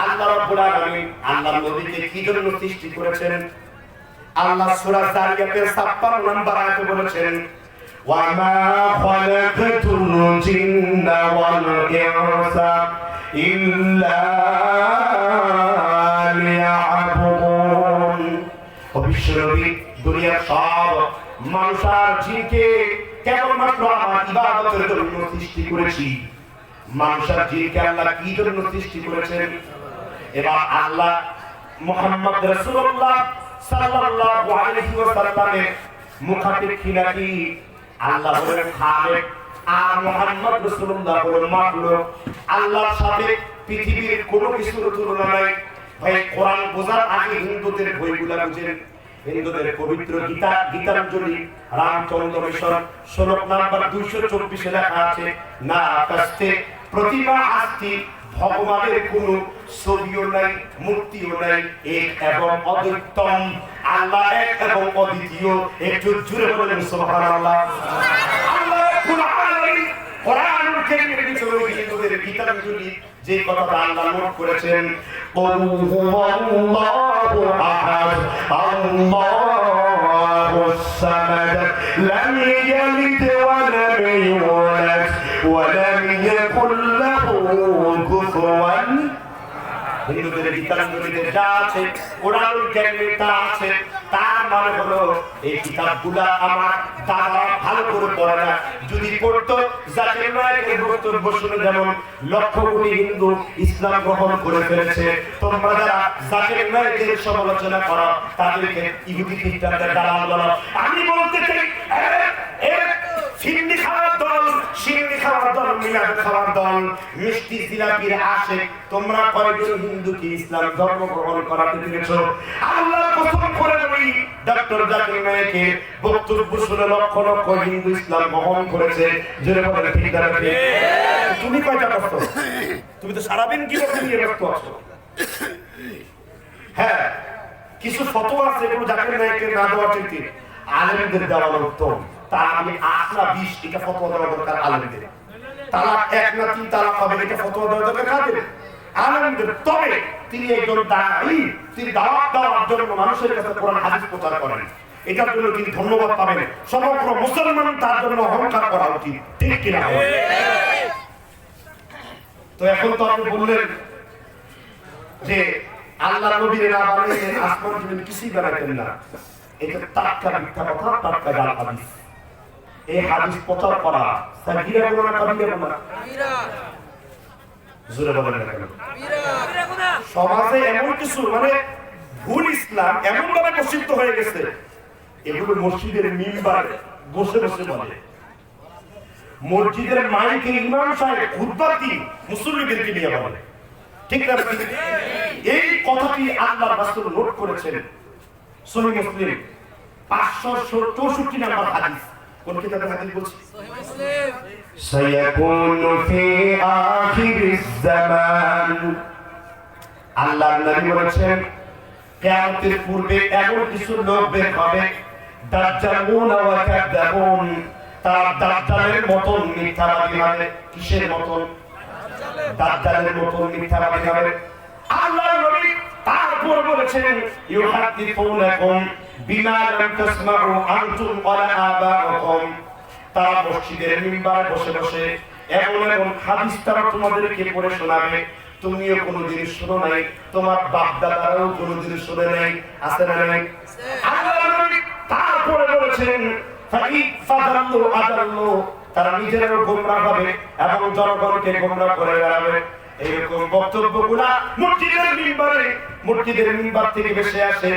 আল্লাহ রাব্বুল আলামিন আল্লাহর নবীকে কি জন্য সৃষ্টি করেছেন? আল্লাহ সূরা জারিয়াতের 56 নম্বর আয়াতে বলেছেন ওয়া মা খালাকাতুল জিন্না ওয়াল ইনসা ইল্লা লিয়াবুদুন। অবিশ্বরবি দুনিয়ার সব মানুষ আর জিনকে কেবলমাত্র আমার ইবাদতের জন্য সৃষ্টি করেছি। মানুষ আর জিনকে আল্লাহ কি জন্য সৃষ্টি করেছেন? এবার আল্লাহ মুহাম্মদ রাসূলুল্লাহ সাল্লাল্লাহু আলাইহি ওয়াসাল্লামের মুখাতিব কি নাকি? আল্লাহ বলেন খালেক আর মুহাম্মদ রাসূলুল্লাহ বলেন মাখলুক। আল্লাহর সাথে পৃথিবীর কোনো কিছুর তুলনা নাই। ভাই কোরআন বোঝার আগে হিন্দুদের বইগুলো বুঝেন। হিন্দুদের পবিত্র গীতা, গীতাঞ্জলি রামচন্দ্র মিশন শ্লোক নাম্বার 224 লেখা আছে না কাস্তে প্রতিমা আস্তি, ভগবানের কোনো ছবিও নাই, মূর্তিও নাই, এক এবং অদ্বিতীয়। আল্লাহ এক এবং অদ্বিতীয়। একটু জোরে বলেন সুবহানাল্লাহ। আল্লাহ কোরআনুল কারীমের ভিতরে হিন্দুদের গীতাঞ্জলি যে কথাটা আল্লাহ নোট করেছেন কুল হুয়াল্লাহু আহাদ আল্লাহুস সামাদ লাম ইয়ালিদ ওয়া লাম ইউলাদ ওয়া লাম ইয়াকুল লাহু কুফুয়ান। হিন্দুদের গীতাঞ্জলিতে যা আছে, কোরআনুল কারীমে তা আছে। তার মানে হলো এই কিতাবগুলা আমার দাদা ভালো করে পড়ে না, যদি পড়তো জাকির নায়েকের বক্তব্য শুনে যেমন লক্ষ কোটি হিন্দু ইসলাম গ্রহণ করে ফেলেছে, তোমরা যারা জাকির নায়েকের সমালোচনা করো তাদেরকে ইহুদি খ্রিস্টানদের দালাল বলো। আমি বলতে চাই সিন্নি খাওয়ার দল, সিন্নি খাওয়ার দল, মিনার খাওয়ার দল, মিষ্টি জিলাপির আশে তোমরা কয়েকজন হিন্দুকে ইসলাম ধর্ম গ্রহণ করাতে পেরেছো? আল্লাহর কসম করে বলি ডক্টর জাকির নায়েকের বক্তব্য শুনে লক্ষ লক্ষ হিন্দু ইসলাম গ্রহণ করেছে। জোরে বলে ঠিক না ঠিক? তুমি কয়টা কষ্ট? তুমি তো সারাদিন কি করতে নিয়ে ব্যস্ত আছো। হ্যাঁ, কিছু ফতোয়া আছে এগুলো জাকির নায়েকের না দেওয়া ঠিক, আলেমদের দেওয়া উত্তম। তা আমি 8 না 20 এটা ফতোয়া দেওয়া দরকার আলেমদের। তালাক 1 না 3 তালাক হবে এটা ফতোয়া দেওয়া দরকার কাদের? আলেমদের। তবে তিনি একজন দাঈ, তিনি দাওয়াত দেওয়ার জন্য মানুষের কাছে কোরআন হাদিস প্রচার করেন। এটার জন্য তিনি ধন্যবাদ পাবেন। সমগ্র মুসলমান তার জন্য অহংকার করা উচিত, ঠিক কিনা? তো এখন তো আপনি বললেন যে আল্লাহ নবীর না বানাইলেন আসমান জমিন কিছুই বানাইতেন না, এটা টাটকা মিথ্যা কথা, টাটকা জাল হাদিস। এই হাদিস প্রচার করা সাগীরা গুনাহ না কাবীরা গুনাহ? জোরে বলেন না কেন? সমাজে এমন কিছু মানে ভুল ইসলাম এমন ভাবে প্রসিদ্ধ হয়ে গেছে, এগুলো মসজিদের মিম্বারে বসে বসে বলে, মসজিদের মাইকে ইমাম সাহেব খুতবা দিয়ে মুসল্লিদেরকে নিয়ে বলে, ঠিক না? এই কথাটি আল্লাহর রাসূল নোট করেছেন সহিহ মুসলিম 564 নম্বর হাদিস। কোন কিতাবের হাদিস বলছি? সহিহ মুসলিম। সায়াকুনু ফি আখিরিজ জামান, আল্লাহর নবী বলেছেন কিয়ামতের পূর্বে এমন কিছু লোক বের হবে, দাজ্জালুন ওয়া কাযাবুন, তারা দাজ্জালের মতন মিথ্যাবাদী হবে। কিসের মতন? দাজ্জালের মতন মিথ্যাবাদী হবে। আল্লাহর নবী তারপর বলেছেন ইউহাদিসুনাকুম বিমা লাম তাসমাউ আনতুম ওয়ালা আবাউকুম, তারা মসজিদের মিম্বারে বসে বসে এমন এমন হাদিস তারা তোমাদেরকে পড়ে শোনাবে তুমিও কোনোদিন শোনো নাই, তোমার বাপ দাদারাও কোনোদিন শুনে নাই। আছে না নাই? আল্লাহর নবী তারপরে বলেছেন ফাদাল্লু আদাল্লু, তারা নিজেরাও গোমরাহ হবে এবং জনগণকে গোমরাহ করে বেড়াবে। এইরকম বক্তব্যগুলা মসজিদের মিম্বার থেকে ভেসে আসে।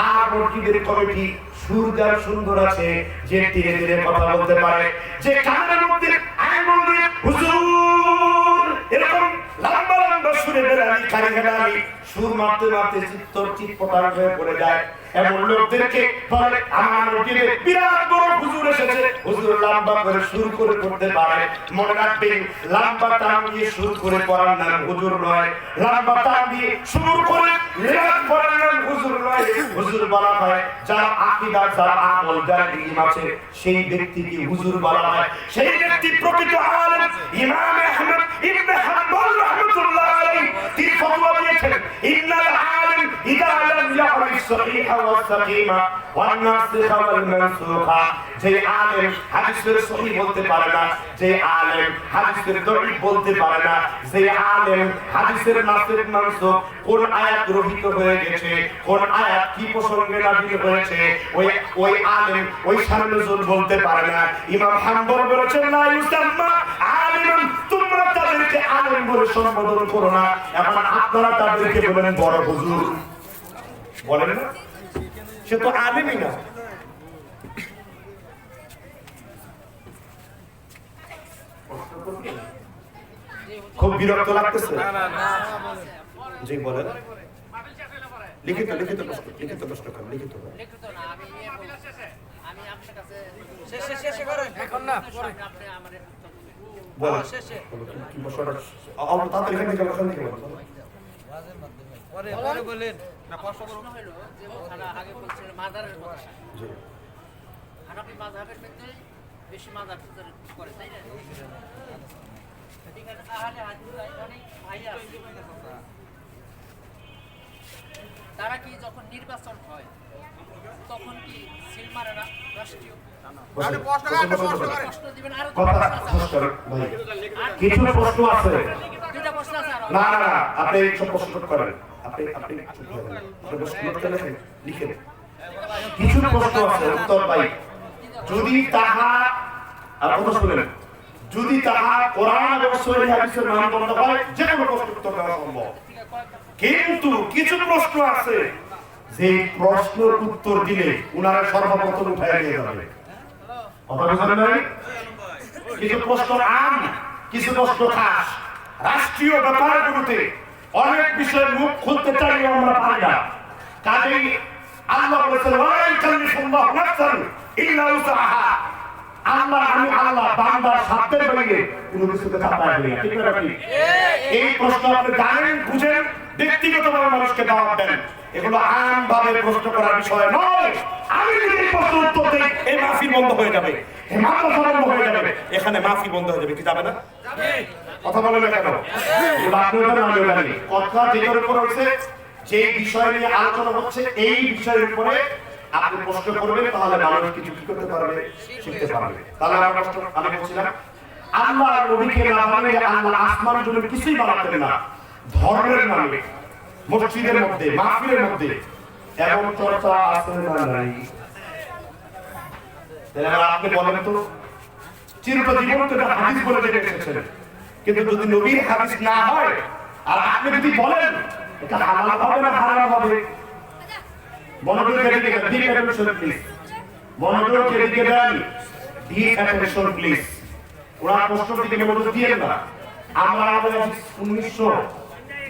আর মসজিদের কমিটি সুর যার সুন্দর আছে, যে ধীরে ধীরে কথা বলতে পারে, যে কানের মধ্যে আঙ্গুল দিয়ে হুজুর এরকম লম্বা লম্বা সুরে বেড়ালি খালি খালি সুর মারতে মারতে চিৎপটাং হয়ে পড়ে যায়। এমন লোকদেরকে বলে আমার মসজিদে বিরাট বড় হুজুর এসেছে, হুজুর লম্বা করে সুর করে পড়তে পারে। মনে রাখবেন, লম্বা টান দিয়ে সুর করে পড়ার নাম হুজুর নয়, লম্বা টান দিয়ে সুর করে লেখার পড়ার নাম হুজুর নয়। হুজুর বলা হয় যার আকীদা, যার আমল, যার ইলম আছে, সেই ব্যক্তিকে হুজুর বলা হয়। সেই ব্যক্তি প্রকৃত আলেম। ইমাম আহমদ ইবনে হাম্বল রাহমাতুল্লাহ আলাইহি তিনি ফতোয়া দিয়েছেন, ইন্নাল আলিম ইযা লাম ইয়ারিফ সহিহা ওয়া সাকিমা ওয়ান নাসিখা ওয়াল মানসুখা, যে আলেম হাদিসের সহিহ বলতে পারে না, যে আলেম হাদিসের দঈফ বলতে পারে না, যে আলেম হাদিসের নাসিখ মানসুখ, কোন আয়াত রহিত হয়ে গেছে, কোন আয়াত কি প্রসঙ্গে নাযিল হয়েছে, ওই আলেম ওই শানে নজুল বলতে পারে না। ইমাম হাম্বল বলেছেন লা ইউসাম্মা আলিমান, তোমরা তাদেরকে আলেম বলে সম্বোধন করো না। এখন আপনারা তাদেরকে বলেন বড় হুজুর, বলেন না? সে তো আলেমই না। খুব বিরক্ত লাগতেছে? জি বলেন। লিখিত লিখিত প্রশ্ন, লিখিত প্রশ্ন করেন, লিখিত করেন। আমি আপনার কাছে শেষে করেন, এখন না পরে আপনি আমাদের বলেন শেষে কি প্রশ্নটা আমরা তাড়াতাড়ি এখান থেকে বলেন। ওয়াজের মাধ্যমে পরে বলেন না। প্রশ্ন হলো যে ওখানে আগে বলছিলেন মাজারের কথা। জি। হানাফি মাযহাবের মধ্যে বেশি মাজার করে, তাই না? ঠিক আছে, আহলে হাদিস অনেক ভাই আছে, তারা কি যখন নির্বাচন হয় তখন কি সিল মারে না রাষ্ট্রীয়? কিছু প্রশ্ন আছে, দুইটা প্রশ্ন আছে। না না না, আপনি সব প্রশ্ন করেন, আপনি লিখেন। কিছু প্রশ্ন আছে, উত্তর পাই। যদি তাহা কথা শুনেন, যদি তাহা কোরআন এবং সহিহ হাদিসের মানদণ্ড হয়, যে কোনো প্রশ্ন উত্তর দেওয়া সম্ভব। কিন্তু কিছু প্রশ্ন আছে যে প্রশ্নের উত্তর দিলে উনারা সর্বপ্রথম উঠায় নিয়ে যাবে। কথা বুঝলেন নাই? কিছু প্রশ্ন আম, কিছু প্রশ্ন খাস। রাষ্ট্রীয় ব্যাপারগুলোতে অনেক বিষয়ে মুখ খুলতে চাইলে আমরা পারি না। কাজেই আল্লাহ বলেছেন ওয়া ইয়াকাল্লিফুল্লাহু নাফসান ইল্লা উসআহা, আমি আল্লাহ বান্দার সাধ্যের বাইরে কোনো কিছুকে চাপায় দেই না। ঠিক না? এই প্রশ্ন আপনি জানেন, বুঝেন, ব্যক্তিগতভাবে মানুষকে দাওয়াত দেন, এগুলো আম ভাবে প্রশ্ন করার বিষয় নয়। আমি যদি এই প্রশ্ন উত্তর দেই, এই মাহফিল বন্ধ হয়ে যাবে, এই মাদ্রাসা বন্ধ হয়ে যাবে, এখানে মাহফিল বন্ধ হয়ে যাবে। কি যাবে না? কথা বলেন না কেন? কথা যেটার উপর হচ্ছে, যে বিষয় নিয়ে আলোচনা হচ্ছে, এই বিষয়ের উপরে আপনি প্রশ্ন করবেন তাহলে মানুষ কিছু কি করতে পারবে, শিখতে পারবে। তাহলে আমি বলছিলাম আল্লাহ নবীকে না মানলে আল্লাহ আসমান জমিন কিছুই বানাতেন না। ধর্মের নামে মসজিদের মধ্যে মাহফিলের মধ্যে এমন চর্চা আছে না নাই? তাহলে আপনি বলেন তো, চিরটা জীবন তো এটা হাদিস বলে জেনে এসেছেন, কিন্তু যদি নবীর হাদিস না হয় আর আপনি যদি বলেন এটা হালাল হবে না হারাম হবে, মনোযোগ দিকে দিক অ্যাটেনশন প্লিজ, মনোযোগ দিকে দেন, দিক অ্যাটেনশন প্লিজ। ওরা প্রশ্ন দিকে মনোযোগ দিয়ে না। আমরা আমাদের 1900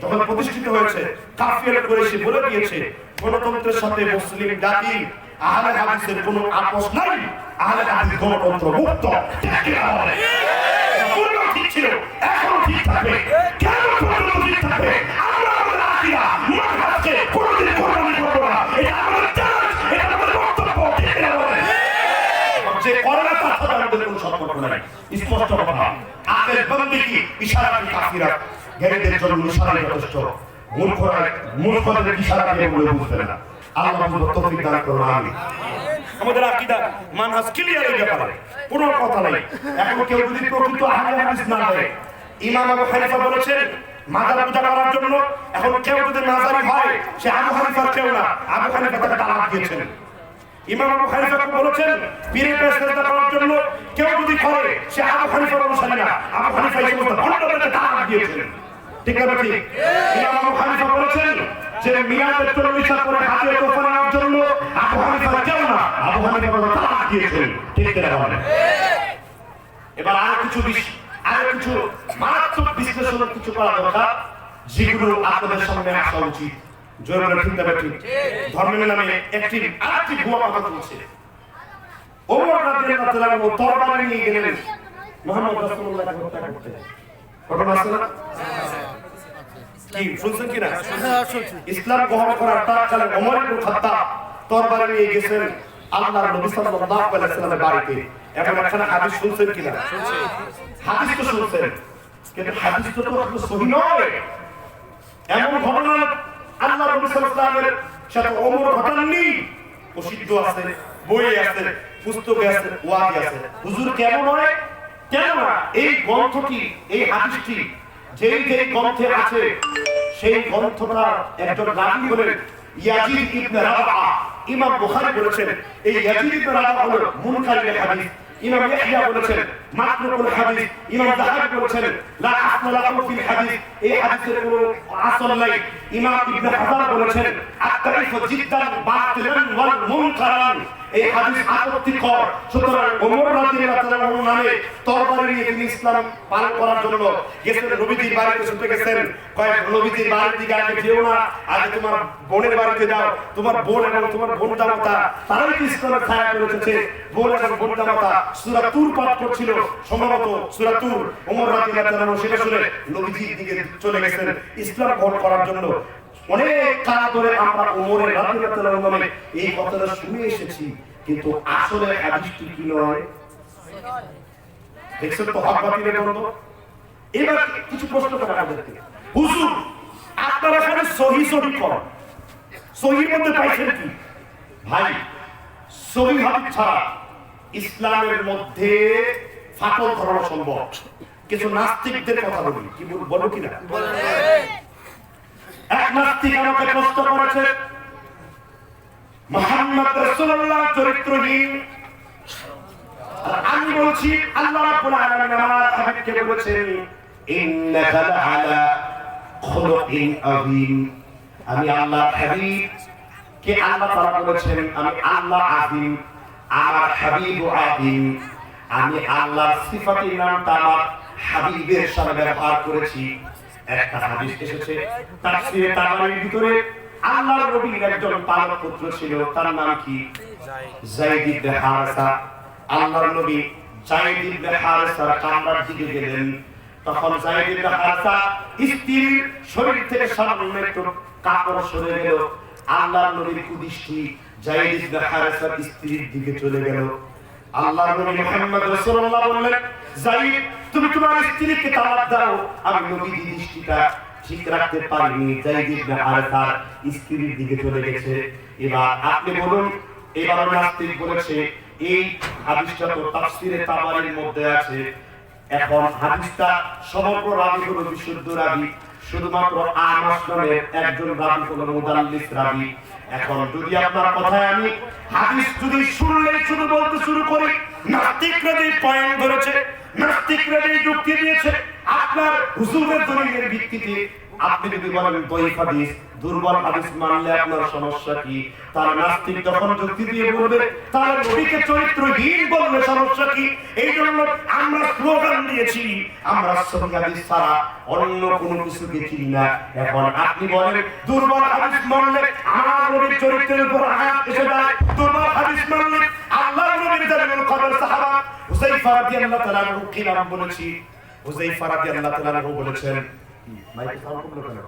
যখন প্রতিষ্ঠিত হয়েছে কাফির কুরাইশি বলে দিয়েছে গণতন্ত্রের সাথে মুসলিম জাতি আহলে হাদিসের কোনো আপোষ নাই, আহলে হাদিস গণতন্ত্র মুক্ত। ঠিক ছিল, এখনো ঠিক থাকবে, কেন ঠিক থাকবে? আমরা আমাদের আকীদা মানহাজকে কোনদিন কোরবানি করব না, এটা আমাদের চ্যালেঞ্জ, এটা আমাদের বক্তব্য। যে করে না তার সাথে আমাদের কোনো সম্পর্ক নাই, স্পষ্ট কথা। আদের বন্দেগী ইশারা কি কাফিরা, জ্ঞানীদের জন্য ইশারা যথেষ্ট, মূর্খদের ইশারা দিয়ে বলে বুঝবে না। আল্লাহ আমাদের তৌফিক দান করুন, আমিন। আমাদের আকীদা মানহাজ ক্লিয়ার হয়ে যাবে, কোনো কথা নাই। এখন কেউ যদি প্রকৃত আহলে হাদিস না হয়, ইমাম আবু হানিফা বলেছেন মাজার পূজা করার জন্য, এখন কেউ যদি মাজারি হয় সে আবু হানিফার কেউ না, আবু হানিফা তাকে তালাক দিয়েছেন। ইমাম আবু হানিফা বলেছেন পীরের কাছে সেজদা করার জন্য কেউ যদি করে সে আবু হানিফার অনুসারী না, আবু হানিফা এই সমস্ত ভণ্ডদেরকে তালাক দিয়েছেন। ঠিক আছে ঠিক? ইমাম আবু হানিফা বলেছেন যে মিলাদের 40 করে হাতে তোফা নেওয়ার জন্য আবু হানিফা কেউ না, আবু হানিফা তালাক দিয়েছেন। ঠিক আছে বলেন। এবার আর কিছু মারাত্মক বিশ্লেষণ কিছু করা দরকার, যেগুলো আপনাদের সামনে আসা উচিত। জোরে বলে ঠিক না ঠিক? ধর্মের নামে আরেকটি ভুয়া কথা বলছে। ওমর রাদিয়াল্লাহু তাআলা তরবারি নিয়ে গেলেন মুহাম্মদ রাসূলুল্লাহকে হত্যা করতে। ঘটনা আছে না? কি শুনছেন কিনা? ইসলাম গ্রহণ করার প্রাক্কালে ওমর ইবনে খাত্তাব তরবারি নিয়ে গেছেন আল্লাহর নবী সাল্লাল্লাহু আলাইহি ওয়াসাল্লামের বাড়িতে। এখন একটা হাদিস শুনছেন কিনা? হাদিস তো শুনছেন, কিন্তু হাদিস তো সহিহ নয়। এমন ঘটনা আল্লাহর নবী সাল্লাল্লাহু আলাইহি ওয়াসাল্লামের সাথে ওমর ঘটাননি। প্রসিদ্ধ আছে, বই আছে, পুস্তকে আছে, ওয়াদি আছে। হুজুর কেন নয়? কেন না? এই গ্রন্থটি, এই হাদিসটি যেই গ্রন্থে আছে সেই গ্রন্থটা একজন রাবী হলেন ইয়াজিদ ইবনে রাবআ। ইমাম বুখারী বলেছেন এই ইয়াজিদ ইবনে রাবআ হলো মুনকারিল হাদিস। ইমাম ইয়াহইয়া বলেছেন মাতরুকুল হাদিস। ইমাম যাহাবী বলেছেন লা আসলা লাহু ফিল হাদিস, এই হাদিসের কোনো আসল নাই। ইমাম ইবনে হাজার বলেছেন আত-তারিফু জিদ্দান বাতিলান ওয়াল মুনকারান, এই হাদিস আপত্তিকর। সুতরাং ওমর রাদিয়াল্লাহু তাআলা নামে তরবারি নিয়ে তিনি ইসলাম পালন করার জন্য গেছেন, নবীজির বাড়িতে ছুটে গেছেন। কয়েক নবীজির বাড়ির দিকে আগে যেও না, আগে তোমার বোনের বাড়িতে যাও। তোমার বোন এবং তোমার বোন জামাতা তারাই তো ইসলামের ছায়া করেছে। বোন এবং বোন জামাতা সূরা তুর পাঠ করছিল, সম্ভবত সূরা তুর। ওমর রাদিয়াল্লাহু তাআলা সেটা শুনে নবীজির দিকে চলে গেছেন ইসলাম গ্রহণ করার জন্য। অনেক কাল ধরে আমরা ওমরের রাদিয়াল্লাহু তাআলা নামে এই কথাটা শুনে এসেছি, কিন্তু আসলে হাদিসটি কি নয়? দেখছেন তো হক বাতিলের দ্বন্দ্ব। এবার কিছু প্রশ্ন করা আমাদেরকে, হুজুর আপনারা এখানে সহি করেন, সহির মধ্যে পাইছেন কি? ভাই সহি হাদিস ছাড়া ইসলামের মধ্যে ফাটল ধরানো সম্ভব। কিছু নাস্তিকদের কথা বলি, কি বলবো কিনা? এক নাস্তিক আমাকে প্রশ্ন করেছে মুহাম্মদ রাসূলুল্লাহ চরিত্রহীন। আমি বলছি আল্লাহ রাব্বুল আলামিন আমার হাবিবকে বলেছেন ইন্নাকা লাআলা খুলুকিন আযীম। আমি আল্লাহর হাবিব কে আল্লাহ তাআলা বলেছেন আমি আল্লাহ আযীম, আমার হাবিব আযীম। আমি আল্লাহর সিফাতের নামটা আমার হাবিবের সাথে ব্যবহার করেছি। একটা হাদিস এসেছে তাফসীরে তাবারির ভিতরে, আল্লাহর নবীর একজন পালক পুত্র ছিল, তার নাম কি? যায়েদ ইবনে হারেসা। আল্লাহর নবী যায়েদ ইবনে হারেসার কামরার দিকে গেলেন, তখন যায়েদ ইবনে হারেসা স্ত্রীর শরীর থেকে সামান্য একটু কাপড় সরে গেল। আল্লাহর নবীর কুদৃষ্টি যায়েদ ইবনে হারেসার স্ত্রীর দিকে চলে গেল। আল্লাহর নবী মুহাম্মদ রাসূলুল্লাহ বললেন যায়েদ তুমি তোমার স্ত্রীকে তালাক দাও। আমি নবীর দৃষ্টিটা ঠিক রাখতে পারিনি, যায়েদ ইবনে হারেসার স্ত্রীর দিকে চলে গেছে। এবার আপনি বলুন এবার নাস্তিক বলেছে এই হাদিসটা তো তাফসিরে তাবারির মধ্যে আছে, এখন হাদিসটা সমগ্র রাবি হলো বিশুদ্ধ রাবি, শুধুমাত্র আমাস নামের একজন রাবি হলো মুদাল্লিস রাবি। এখন যদি আপনার কথায় আমি হাদিস যদি শুনলে শুধু বলতে শুরু করি, নাস্তিকরা যে পয়েন্ট ধরেছে, নাস্তিকরা যে যুক্তি দিয়েছে, আপনার হুজুরের দলিলের ভিত্তিতে আপনি যদি বলেন দয়ীফ হাদিস, দুর্বল হাদিস মানলে আপনার সমস্যা কি? তার নাস্তিক যখন যুক্তি দিয়ে বলবে তার নবীকে চরিত্রহীন বললে সমস্যা কি? এই জন্য আমরা স্লোগান দিয়েছি, আমরা সহিহ হাদিস ছাড়া অন্য কোনো কিছুকে চিনি না। এখন আপনি বলেন দুর্বল হাদিস মানলে আমার নবীর চরিত্রের উপর আঘাত এসে যায়, দুর্বল হাদিস মানলে আল্লাহর নবীর জালিলুল কদর সাহাবা হুযায়ফা রাদিয়াল্লাহু তাআলা আনহু কি নাম বলেছি? হুযায়ফা রাদিয়াল্লাহু তাআলা আনহু বলেছেন, মাইকে সাউন্ড কম কেন?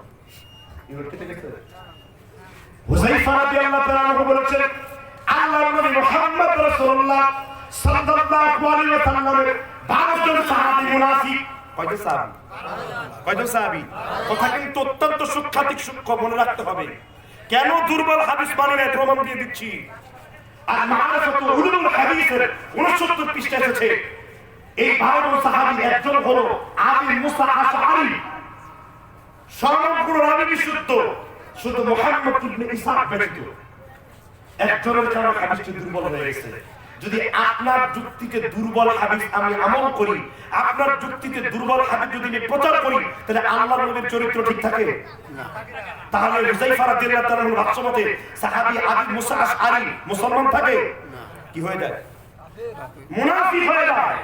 হুযায়ফা রাদিয়াল্লাহু তাআলা আনহু বলেছেন, আল্লাহর নবী মুহাম্মদ রাসূলুল্লাহ সাল্লাল্লাহু আলাইহি ওয়াসাল্লামের 12 জন সাহাবী মুনাফিক। কয়জন সাহাবী? কয়জন সাহাবী? কথা কিন্তু অত্যন্ত সূক্ষ্ম মনে রাখতে হবে। কেন দুর্বল হাদিস মানে প্রমাণ দিয়ে দিচ্ছি। আর মারাফাতুল উলুমুল হাদিসের 69 পৃষ্ঠা এসেছে, এই 12 জন সাহাবী একজন হলো আবু মুসা আশআরী, সমগ্র রাবি বিশুদ্ধ, শুধু মুহাম্মদ ইবনে ইসহাক ব্যতীত। একজনের কারণে হাদিসটি দুর্বল হয়ে গেছে। যদি আপনার যুক্তিতে দুর্বল হাদিস আমি আমল করি, আপনার যুক্তিতে দুর্বল হাদিস যদি আমি প্রচার করি, তাহলে আল্লাহর নবীর চরিত্র ঠিক থাকে না। তাহলে হুযায়ফা রাদিয়াল্লাহু তাআলা আনহু ভাষ্যমতে সাহাবী আবু মুসা আশআরী মুসলমান থাকে না, কি হয়ে যায়? মুনাফিক হয়ে যায়।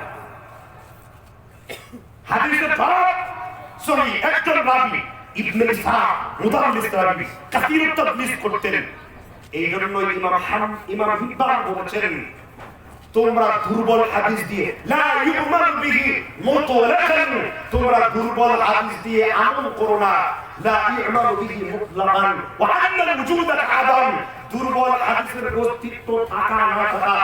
হাদিসের ধরন সহি একজন রাবী ইবনে ইসহাক মুদাল্লিস রাবী কাসীরুত তাদলিস করতেন। এই জন্য ইমাম হিব্বান বলেছেন, তোমরা দুর্বল হাদিস দিয়ে লা ইউমান বিহি মুতলাকান, তোমরা দুর্বল হাদিস দিয়ে আমল করো না, লা ইউমান বিহি মুতলাকান ওয়া আন্নাল ওজুদাত আদাম, দুর্বল হাদিসের অস্তিত্ব থাকা না থাকা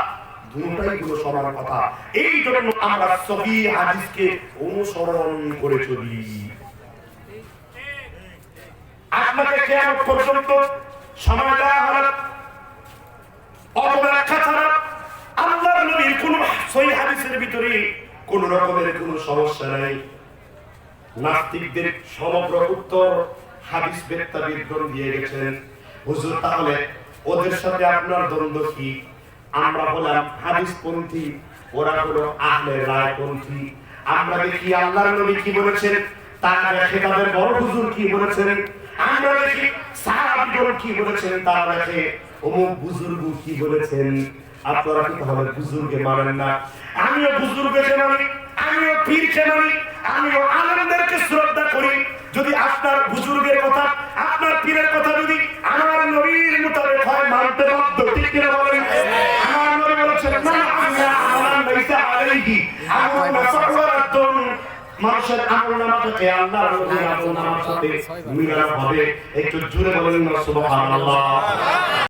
দুটোই হলো সমান কথা। এই জন্য আমরা সহিহ হাদিসকে অনুসরণ করে চলি। আপনাকে কিয়ামত পর্যন্ত সময় দেওয়া হলো অপব্যাখ্যা ছাড়া আল্লাহর নবীর কোন সহিহ হাদিসের ভিতরে কোন রকমের কোন সমস্যা নাই। নাস্তিকদের সমগ্র উত্তর হাদিস বেত্তা বিদ্রোহ দিয়ে গেছেন। হুজুর তাহলে ওদের সাথে আপনার দ্বন্দ্ব কি? আমরা হলাম হাদিসপন্থী, ওরা হলো আহলে রায়পন্থী। আমরা দেখি আল্লাহর নবী কি বলেছেন, তারা দেখে তাদের বড় হুজুর কি বলেছেন, আমরা দেখি সাহাবীগণ কি বলেছেন, তারা দেখে অমুক বুজুর্গ কি বলেছেন। আপনারা কি তাহলে বুজুর্গকে মানেন না? আমিও বুজুর্গকে মানি, আমিও পীরকে মানি, আমিও আলেমদেরকে শ্রদ্ধা করি। যদি আপনার বুজুর্গের কথা, আপনার পীরের কথা যদি আমার নবীর মোতাবেক হয়, মানতে বাধ্য, ঠিক কিনা বলেন? আমার নবী বলেছেন, না আমরা আমরান লাইসা আলাইহি আমরুনা ফাওয়ারাতুন, মানুষের আমল নামাটাকে আল্লাহর নবীর আমল নামার সাথে মিলানো হবে। একটু জোরে বলেন না সুবহানাল্লাহ।